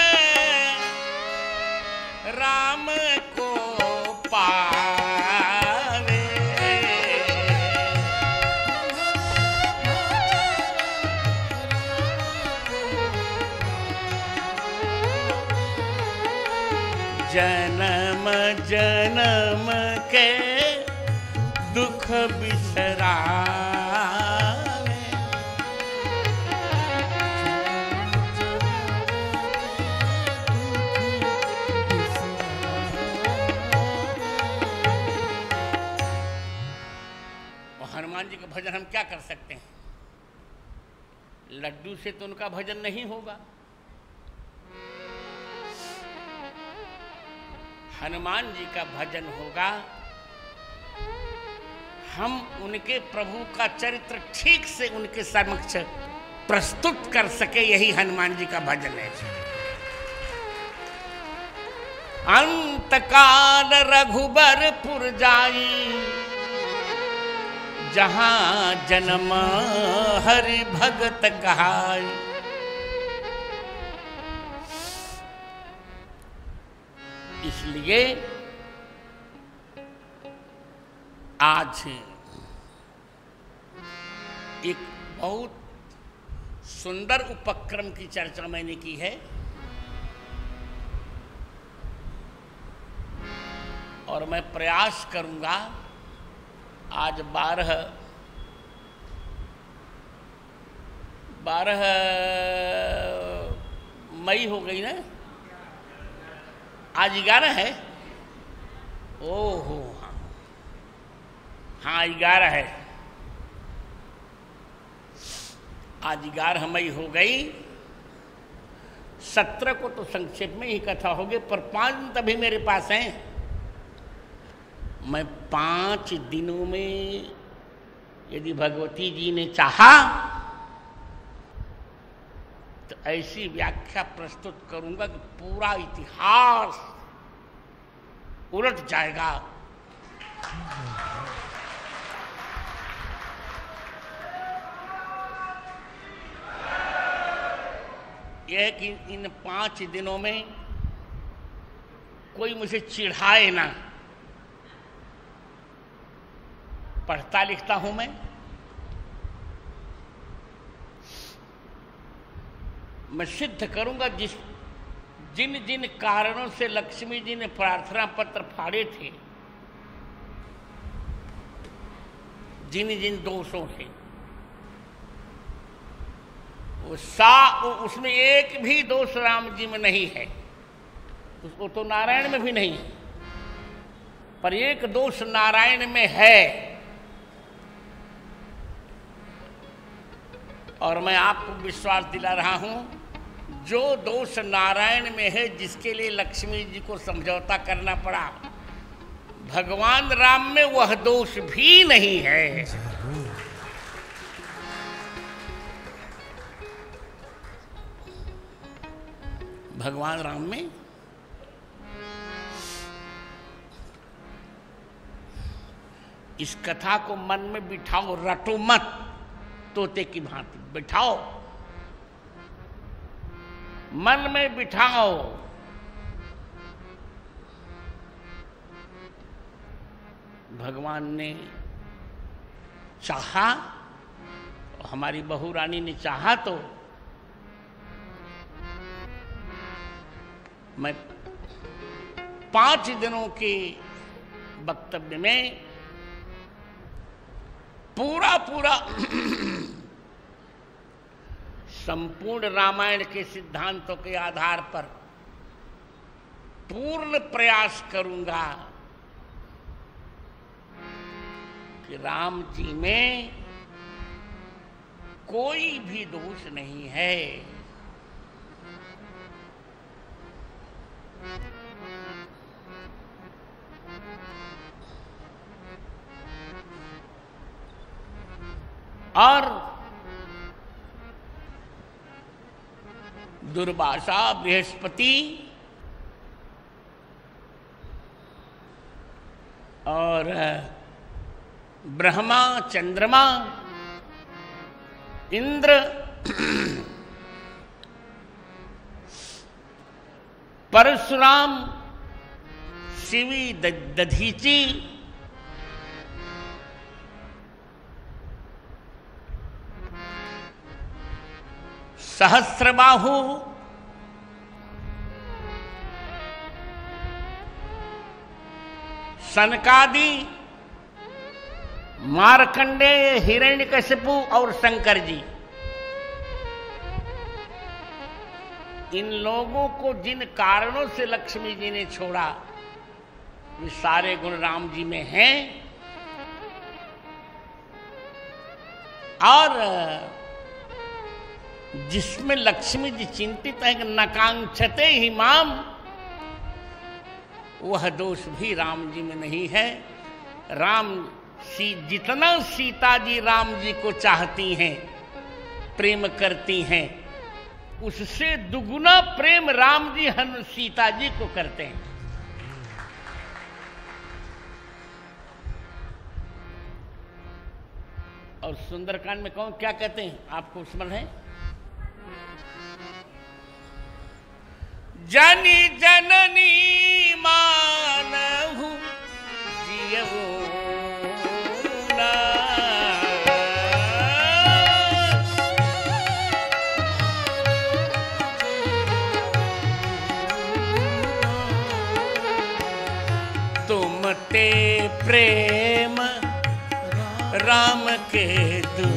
राम को पावे, जन्म जन्म के दुख बिसरावे। हनुमान जी का भजन हम क्या कर सकते हैं? लड्डू से तो उनका भजन नहीं होगा। हनुमान जी का भजन होगा हम उनके प्रभु का चरित्र ठीक से उनके समक्ष प्रस्तुत कर सके, यही हनुमान जी का भजन है। अंतकाल रघुबरपुर जाई, जहां जन्म हरि भगत कहाई। इसलिए आज एक बहुत सुंदर उपक्रम की चर्चा मैंने की है और मैं प्रयास करूंगा। आज 12 मई हो गई ना, आज 11 है। ओहो हाँ 11 है। आज 11 मई हो गई। 17 को तो संक्षेप में ही कथा होगी, पर 5 दिन तभी मेरे पास हैं। मैं 5 दिनों में यदि भगवती जी ने चाहा तो ऐसी व्याख्या प्रस्तुत करूंगा कि पूरा इतिहास उलट जाएगा। यह कि इन 5 दिनों में कोई मुझे चिढ़ाए ना। पढ़ता लिखता हूं मैं सिद्ध करूंगा जिन जिन कारणों से लक्ष्मी जी ने प्रार्थना पत्र फाड़े थे, जिन जिन दोषों से, उसमें एक भी दोष राम जी में नहीं है, उसको तो नारायण में भी नहीं है, पर एक दोष नारायण में है। और मैं आपको विश्वास दिला रहा हूं, जो दोष नारायण में है, जिसके लिए लक्ष्मी जी को समझौता करना पड़ा, भगवान राम में वह दोष भी नहीं है। भगवान राम में इस कथा को मन में बिठाओ, रटो मत, तोते की भांति बिठाओ, मन में बिठाओ। भगवान ने चाहा, हमारी बहू रानी ने चाहा तो मैं 5 दिनों के वक्तव्य में पूरा पूरा संपूर्ण रामायण के सिद्धांतों के आधार पर पूर्ण प्रयास करूंगा कि राम जी में कोई भी दोष नहीं है। और दुर्वासा, बृहस्पति और ब्रह्मा, चंद्रमा, इंद्र, परशुराम, शिवी, दधीची, सहस्रबाहु, सनकादि, मार्कंडेय, हिरण्यकशिपु और शंकर जी, इन लोगों को जिन कारणों से लक्ष्मी जी ने छोड़ा, ये सारे गुण राम जी में हैं। और जिसमें लक्ष्मी जी चिंतित है कि नकांक्षते ही माम, वह दोष भी राम जी में नहीं है। जितना सीता जी राम जी को चाहती हैं, प्रेम करती हैं, उससे दुगुना प्रेम राम जी सीता जी को करते हैं। और सुंदरकांड में कौन क्या कहते हैं, आपको स्मरण है? जनी जननी मानहु जियवो ना, तुम ते प्रेम राम के दू,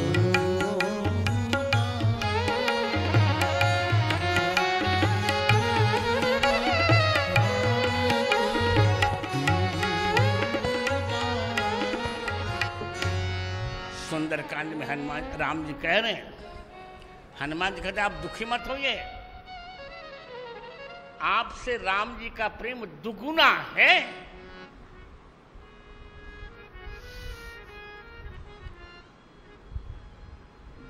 सुंदरकांड में हनुमान राम जी कह रहे हैं, हनुमान जी कहते हैं आप दुखी मत होइए, आपसे राम जी का प्रेम दुगुना है।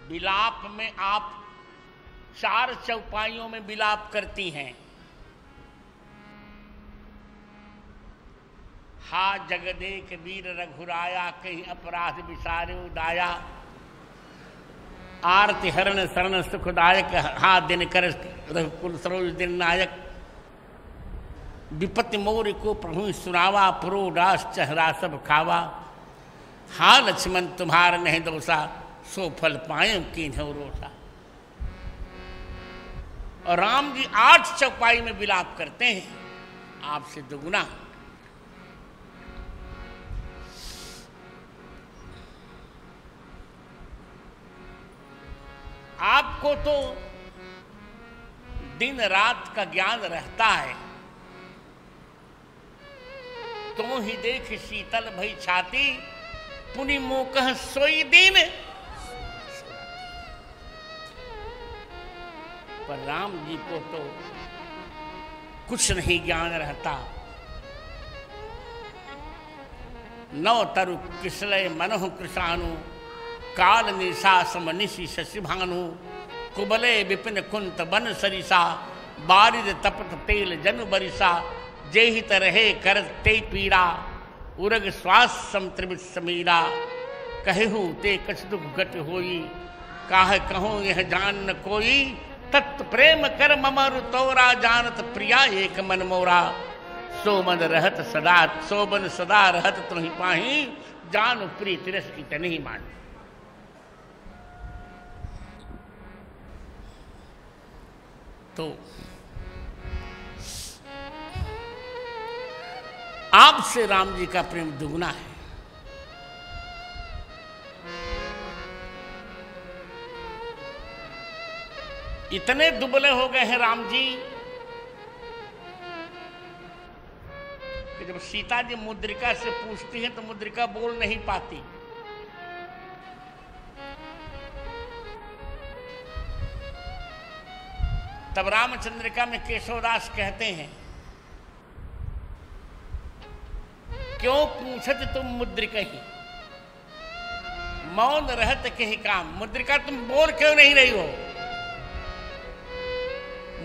विलाप में आप 4 चौपाइयों में विलाप करती हैं। हा जगदेक वीर रघुराया, कहीं अपराध विसारे उदाया, आरति हरण शरण सुखदायक, हा दिन कर रघुकुल सरोज दिन नायक, विपत्ति मोर को प्रभु सुनावा, पुरो दास चेहरा सब खावा, हा लक्ष्मण तुम्हार नहीं दोषा, सो फल पाए कीन्हु रोषा। और राम जी 8 चौपाई में विलाप करते हैं, आपसे दुगुना। आपको तो दिन रात का ज्ञान रहता है, तो ही देख शीतल भई छाती, पुनि मोकह सोई दिन। पर राम जी को तो कुछ नहीं ज्ञान रहता। नव तरु किसलय मनोह कृषाणु, काल निशा समनिशि शशिभानु, कुबले विपिन कुंत बन सरिसा, बारिद तपत तेल जन बरिसा, जेहित रहे कर ते पीड़ा, उरग श्वास समत्रिवित समीरा, कहु ते कछ दुख घट होई, काह कहूँ यह जान न कोई, तत् प्रेम कर ममरु तोरा, जानत प्रिया एक मन मोरा, सोमन रहत सदा, सोबन सदा रहत तुहि पाही, जान प्रिय तिरस की तनहि मान। तो आपसे राम जी का प्रेम दुगना है। इतने दुबले हो गए हैं राम जी कि जब सीता जी मुद्रिका से पूछती हैं तो मुद्रिका बोल नहीं पाती। तब रामचंद्रिका में केशवदास कहते हैं, क्यों पूछत तुम मुद्रिका ही, मौन रहत कहीं काम। मुद्रिका तुम बोल क्यों नहीं रही हो?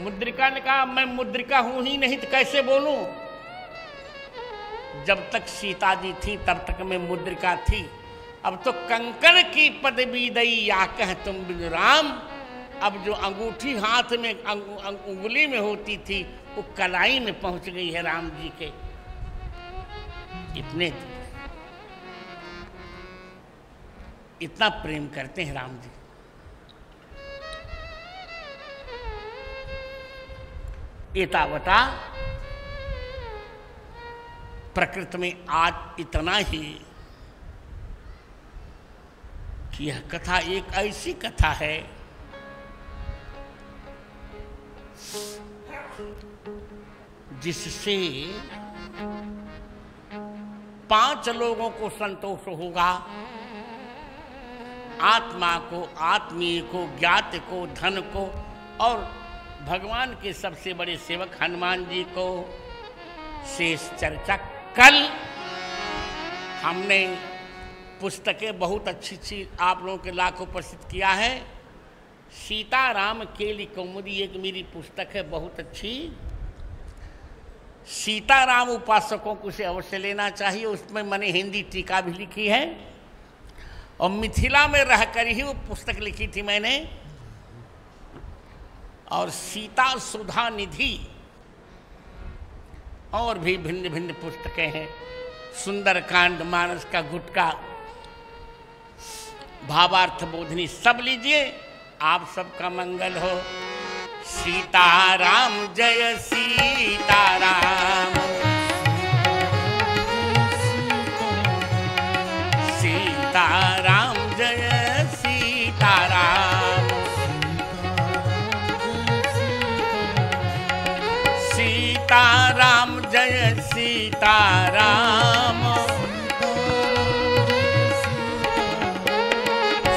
मुद्रिका ने कहा, मैं मुद्रिका हूं ही नहीं तो कैसे बोलूं? जब तक सीता जी थी तब तक मैं मुद्रिका थी, अब तो कंकड़ की पदवी दई या कह तुम बिन राम। अब जो अंगूठी हाथ में उंगली में होती थी वो कलाई में पहुंच गई है राम जी के। इतना प्रेम करते हैं राम जी। एतावता प्रकृति में आज इतना ही कि यह कथा एक ऐसी कथा है जिससे 5 लोगों को संतोष होगा, आत्मा को, आत्मीय को, ज्ञात को, धन को, और भगवान के सबसे बड़े सेवक हनुमान जी को। शेष चर्चा कल। हमने पुस्तकें बहुत अच्छी अच्छी आप लोगों के लाखों प्रसिद्ध किया है। सीताराम केली कौमुदी एक मेरी पुस्तक है, बहुत अच्छी। सीताराम उपासकों को उसे अवश्य लेना चाहिए। उसमें मैंने हिंदी टीका भी लिखी है और मिथिला में रहकर ही वो पुस्तक लिखी थी मैंने। और सीता सुधा निधि और भी भिन्न भिन्न पुस्तकें हैं। सुंदरकांड, मानस का गुटका, भावार्थ बोधनी, सब लीजिए, आप सबका मंगल हो। सीताराम जय सीताराम, सीताराम जय सीताराम, सीताराम जय सीताराम,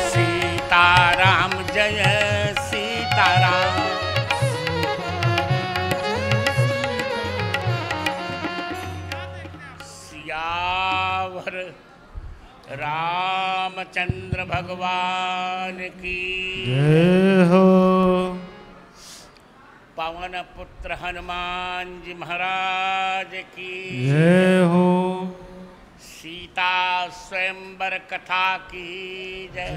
सीताराम जय सीताराम। सियावर रामचंद्र भगवान की जय हो। पवन पुत्र हनुमान जी महाराज की जय हो। सीता स्वयंवर कथा की जय।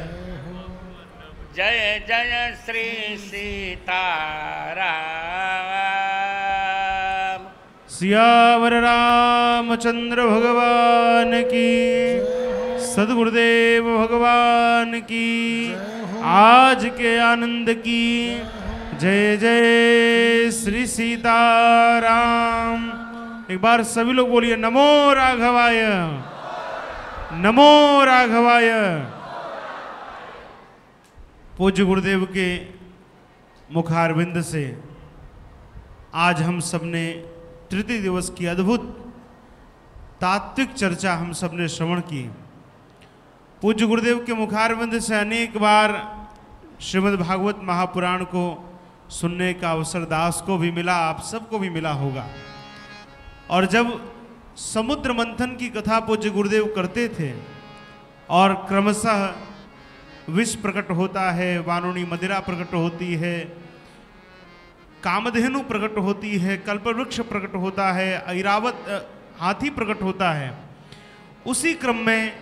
जय जय श्री सीताराम। सियावर रामचंद्र भगवान की, सद्गुरुदेव भगवान की, आज के आनंद की जय जय श्री सीताराम। एक बार सभी लोग बोलिए, नमो राघवाय, नमो राघवाय। पूज्य गुरुदेव के मुखारविंद से आज हम सबने तृतीय दिवस की अद्भुत तात्विक चर्चा हम सबने श्रवण की। पूज्य गुरुदेव के मुखारविंद से अनेक बार श्रीमद् भागवत महापुराण को सुनने का अवसर दास को भी मिला, आप सबको भी मिला होगा। और जब समुद्र मंथन की कथा पूज्य गुरुदेव करते थे और क्रमशः विष प्रकट होता है, वारुणी मदिरा प्रकट होती है, कामधेनु प्रकट होती है, कल्पवृक्ष प्रकट होता है, ऐरावत हाथी प्रकट होता है, उसी क्रम में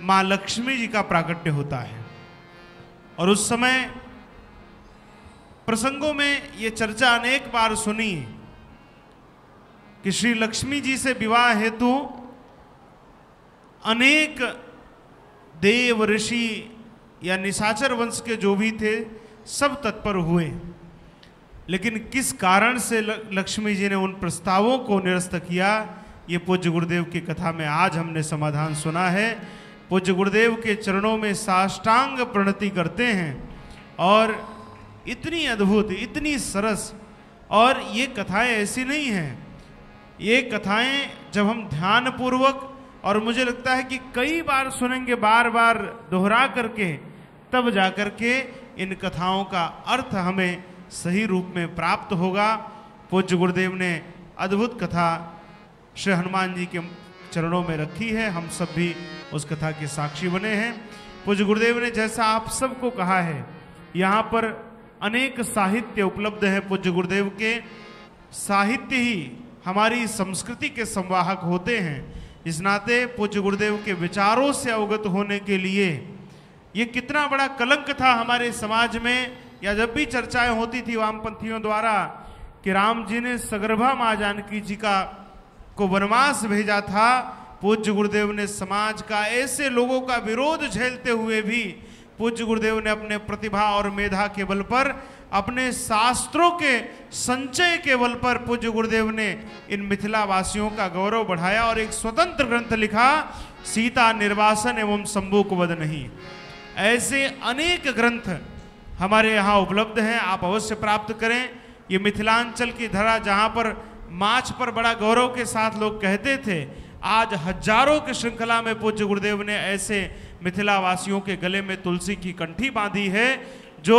माँ लक्ष्मी जी का प्राकट्य होता है। और उस समय प्रसंगों में ये चर्चा अनेक बार सुनी कि श्री लक्ष्मी जी से विवाह हेतु अनेक देव, ऋषि या निशाचर वंश के जो भी थे सब तत्पर हुए, लेकिन किस कारण से लक्ष्मी जी ने उन प्रस्तावों को निरस्त किया, ये पूज्य गुरुदेव की कथा में आज हमने समाधान सुना है। पूज्य गुरुदेव के चरणों में साष्टांग प्रणति करते हैं और इतनी अद्भुत, इतनी सरस। और ये कथाएं ऐसी नहीं हैं, ये कथाएं जब हम ध्यान पूर्वक, और मुझे लगता है कि कई बार सुनेंगे, बार बार दोहरा करके, तब जाकर के इन कथाओं का अर्थ हमें सही रूप में प्राप्त होगा। पूज्य गुरुदेव ने अद्भुत कथा श्री हनुमान जी के चरणों में रखी है, हम सब भी उस कथा के साक्षी बने हैं। पूज्य गुरुदेव ने जैसा आप सबको कहा है, यहाँ पर अनेक साहित्य उपलब्ध है। पूज्य गुरुदेव के साहित्य ही हमारी संस्कृति के संवाहक होते हैं। इस नाते पूज्य गुरुदेव के विचारों से अवगत होने के लिए ये कितना बड़ा कलंक था हमारे समाज में, या जब भी चर्चाएं होती थी वामपंथियों द्वारा कि राम जी ने सगर्भा मां जानकी जी को वनवास भेजा था, पूज्य गुरुदेव ने समाज का ऐसे लोगों का विरोध झेलते हुए भी पूज्य गुरुदेव ने अपने प्रतिभा और मेधा के बल पर, अपने शास्त्रों के संचय के बल पर पूज्य गुरुदेव ने इन मिथिला वासियों का गौरव बढ़ाया और एक स्वतंत्र ग्रंथ लिखा, सीता निर्वासन एवं शंभुक वध नहीं। ऐसे अनेक ग्रंथ हमारे यहाँ उपलब्ध हैं, आप अवश्य प्राप्त करें। ये मिथिलांचल की धरा जहाँ पर माछ पर बड़ा गौरव के साथ लोग कहते थे, आज हजारों की श्रृंखला में पूज्य गुरुदेव ने ऐसे मिथिला वासियों के गले में तुलसी की कंठी बांधी है, जो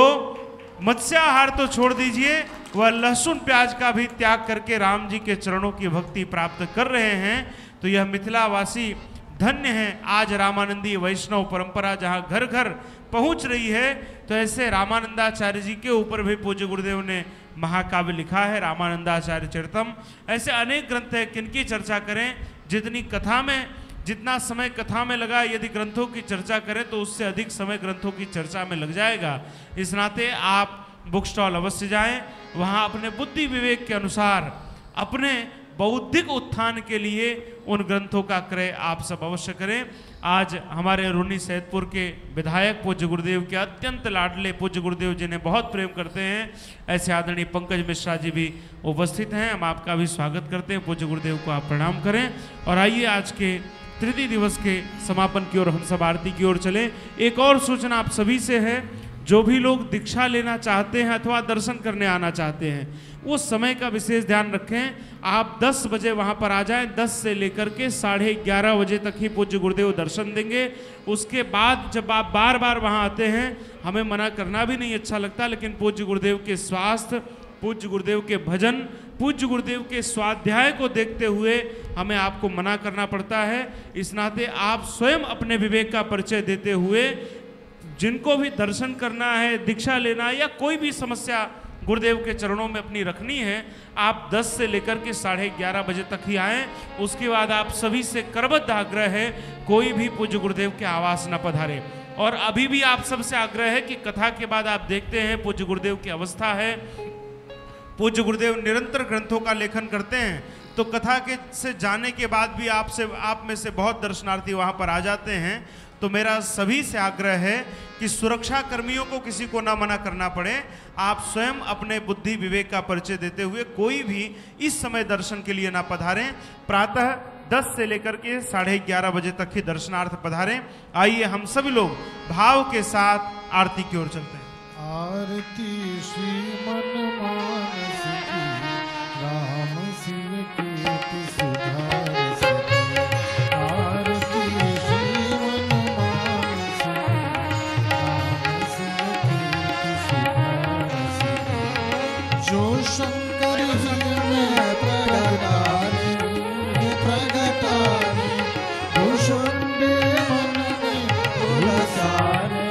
मत्स्याहार तो छोड़ दीजिए, वह लहसुन प्याज का भी त्याग करके राम जी के चरणों की भक्ति प्राप्त कर रहे हैं। तो यह मिथिला वासी धन्य है। आज रामानंदी वैष्णव परंपरा जहाँ घर घर पहुँच रही है, तो ऐसे रामानंदाचार्य जी के ऊपर भी पूज्य गुरुदेव ने महाकाव्य लिखा है, रामानंदाचार्य चरितम। ऐसे अनेक ग्रंथ है, किनकी चर्चा करें। जितनी कथा में, जितना समय कथा में लगा, यदि ग्रंथों की चर्चा करें तो उससे अधिक समय ग्रंथों की चर्चा में लग जाएगा। इस नाते आप बुक स्टॉल अवश्य जाएं, वहाँ अपने बुद्धि विवेक के अनुसार अपने बौद्धिक उत्थान के लिए उन ग्रंथों का क्रय आप सब अवश्य करें। आज हमारे रूनी सैदपुर के विधायक पूज्य गुरुदेव के अत्यंत लाडले, पूज्य गुरुदेव जिन्हें बहुत प्रेम करते हैं, ऐसे आदरणीय पंकज मिश्रा जी भी उपस्थित हैं। हम आपका भी स्वागत करते हैं। पूज्य गुरुदेव को आप प्रणाम करें और आइए आज के तृतीय दिवस के समापन की ओर हम सब आरती की ओर चलें। एक और सूचना आप सभी से है, जो भी लोग दीक्षा लेना चाहते हैं अथवा दर्शन करने आना चाहते हैं, वो समय का विशेष ध्यान रखें। आप 10 बजे वहाँ पर आ जाएं। 10 से लेकर के 11:30 बजे तक ही पूज्य गुरुदेव दर्शन देंगे। उसके बाद जब आप बार बार वहाँ आते हैं, हमें मना करना भी नहीं अच्छा लगता, लेकिन पूज्य गुरुदेव के स्वास्थ्य, पूज्य गुरुदेव के भजन, पूज्य गुरुदेव के स्वाध्याय को देखते हुए हमें आपको मना करना पड़ता है। इस नाते आप स्वयं अपने विवेक का परिचय देते हुए, जिनको भी दर्शन करना है, दीक्षा लेना है या कोई भी समस्या गुरुदेव के चरणों में अपनी रखनी है, आप 10 से लेकर के 11:30 बजे तक ही आएँ। उसके बाद आप सभी से करबद्ध आग्रह है, कोई भी पूज्य गुरुदेव के आवास न पधारे। और अभी भी आप सबसे आग्रह है कि कथा के बाद आप देखते हैं पूज्य गुरुदेव की अवस्था है, पूज्य गुरुदेव निरंतर ग्रंथों का लेखन करते हैं, तो कथा के से जाने के बाद भी आप में से बहुत दर्शनार्थी वहाँ पर आ जाते हैं। तो मेरा सभी से आग्रह है कि सुरक्षा कर्मियों को किसी को ना मना करना पड़े, आप स्वयं अपने बुद्धि विवेक का परिचय देते हुए कोई भी इस समय दर्शन के लिए ना पधारें। प्रातः 10 से लेकर के 11:30 बजे तक ही दर्शनार्थ पधारें। आइए हम सभी लोग भाव के साथ आरती की ओर चलते हैं। आरती श्री मन मानस की, राम सिंह कीर्ति सुधार सके। आरती श्री मन मानस की, राम सिंह कीर्ति सुधार सके। जो शंकर जी में प्रगटाने, भूषुंडे मन में उलसारे,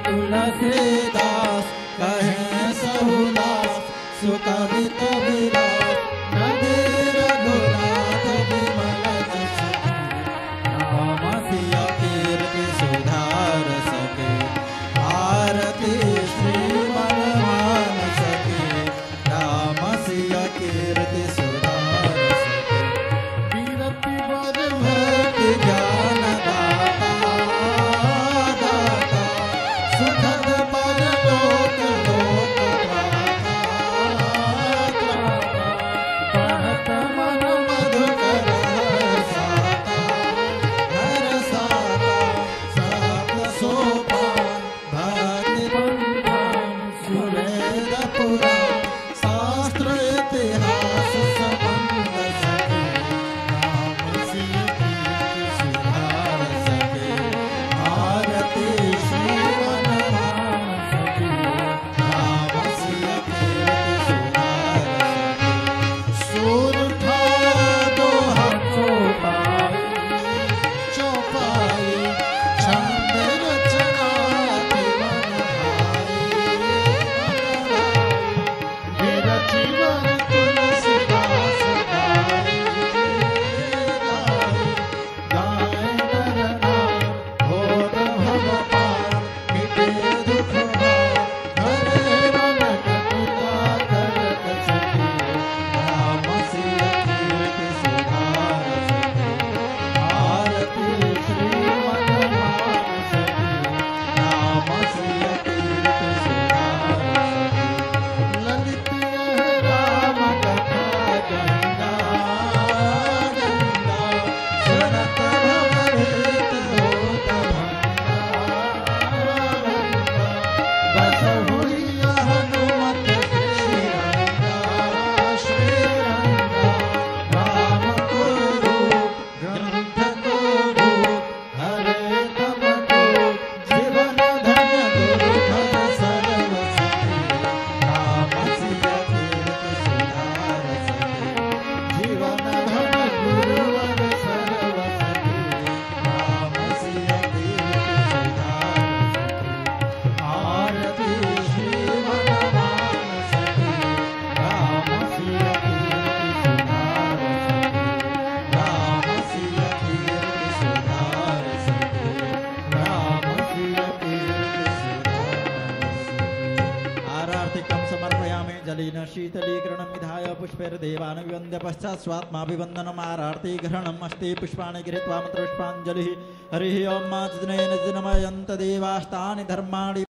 तुलसीदास कहे सहुदास, सुकवित विलास, नदी रघुनाथ विमल जस की, राम सिया कीर्ति सुधार सके। आरती शीतलीकरणं विधाय पुष्पैर्देवान् विवन्द्य पश्चात् स्वात्माभिवन्दनमारार्ति ग्रहणम् अस्ति पुष्पाणि गृहीत्वा मन्त्रपुष्पाञ्जलिः हरिः ओं मा जिनेन जिनमयन्त देवास्तानि धर्माणि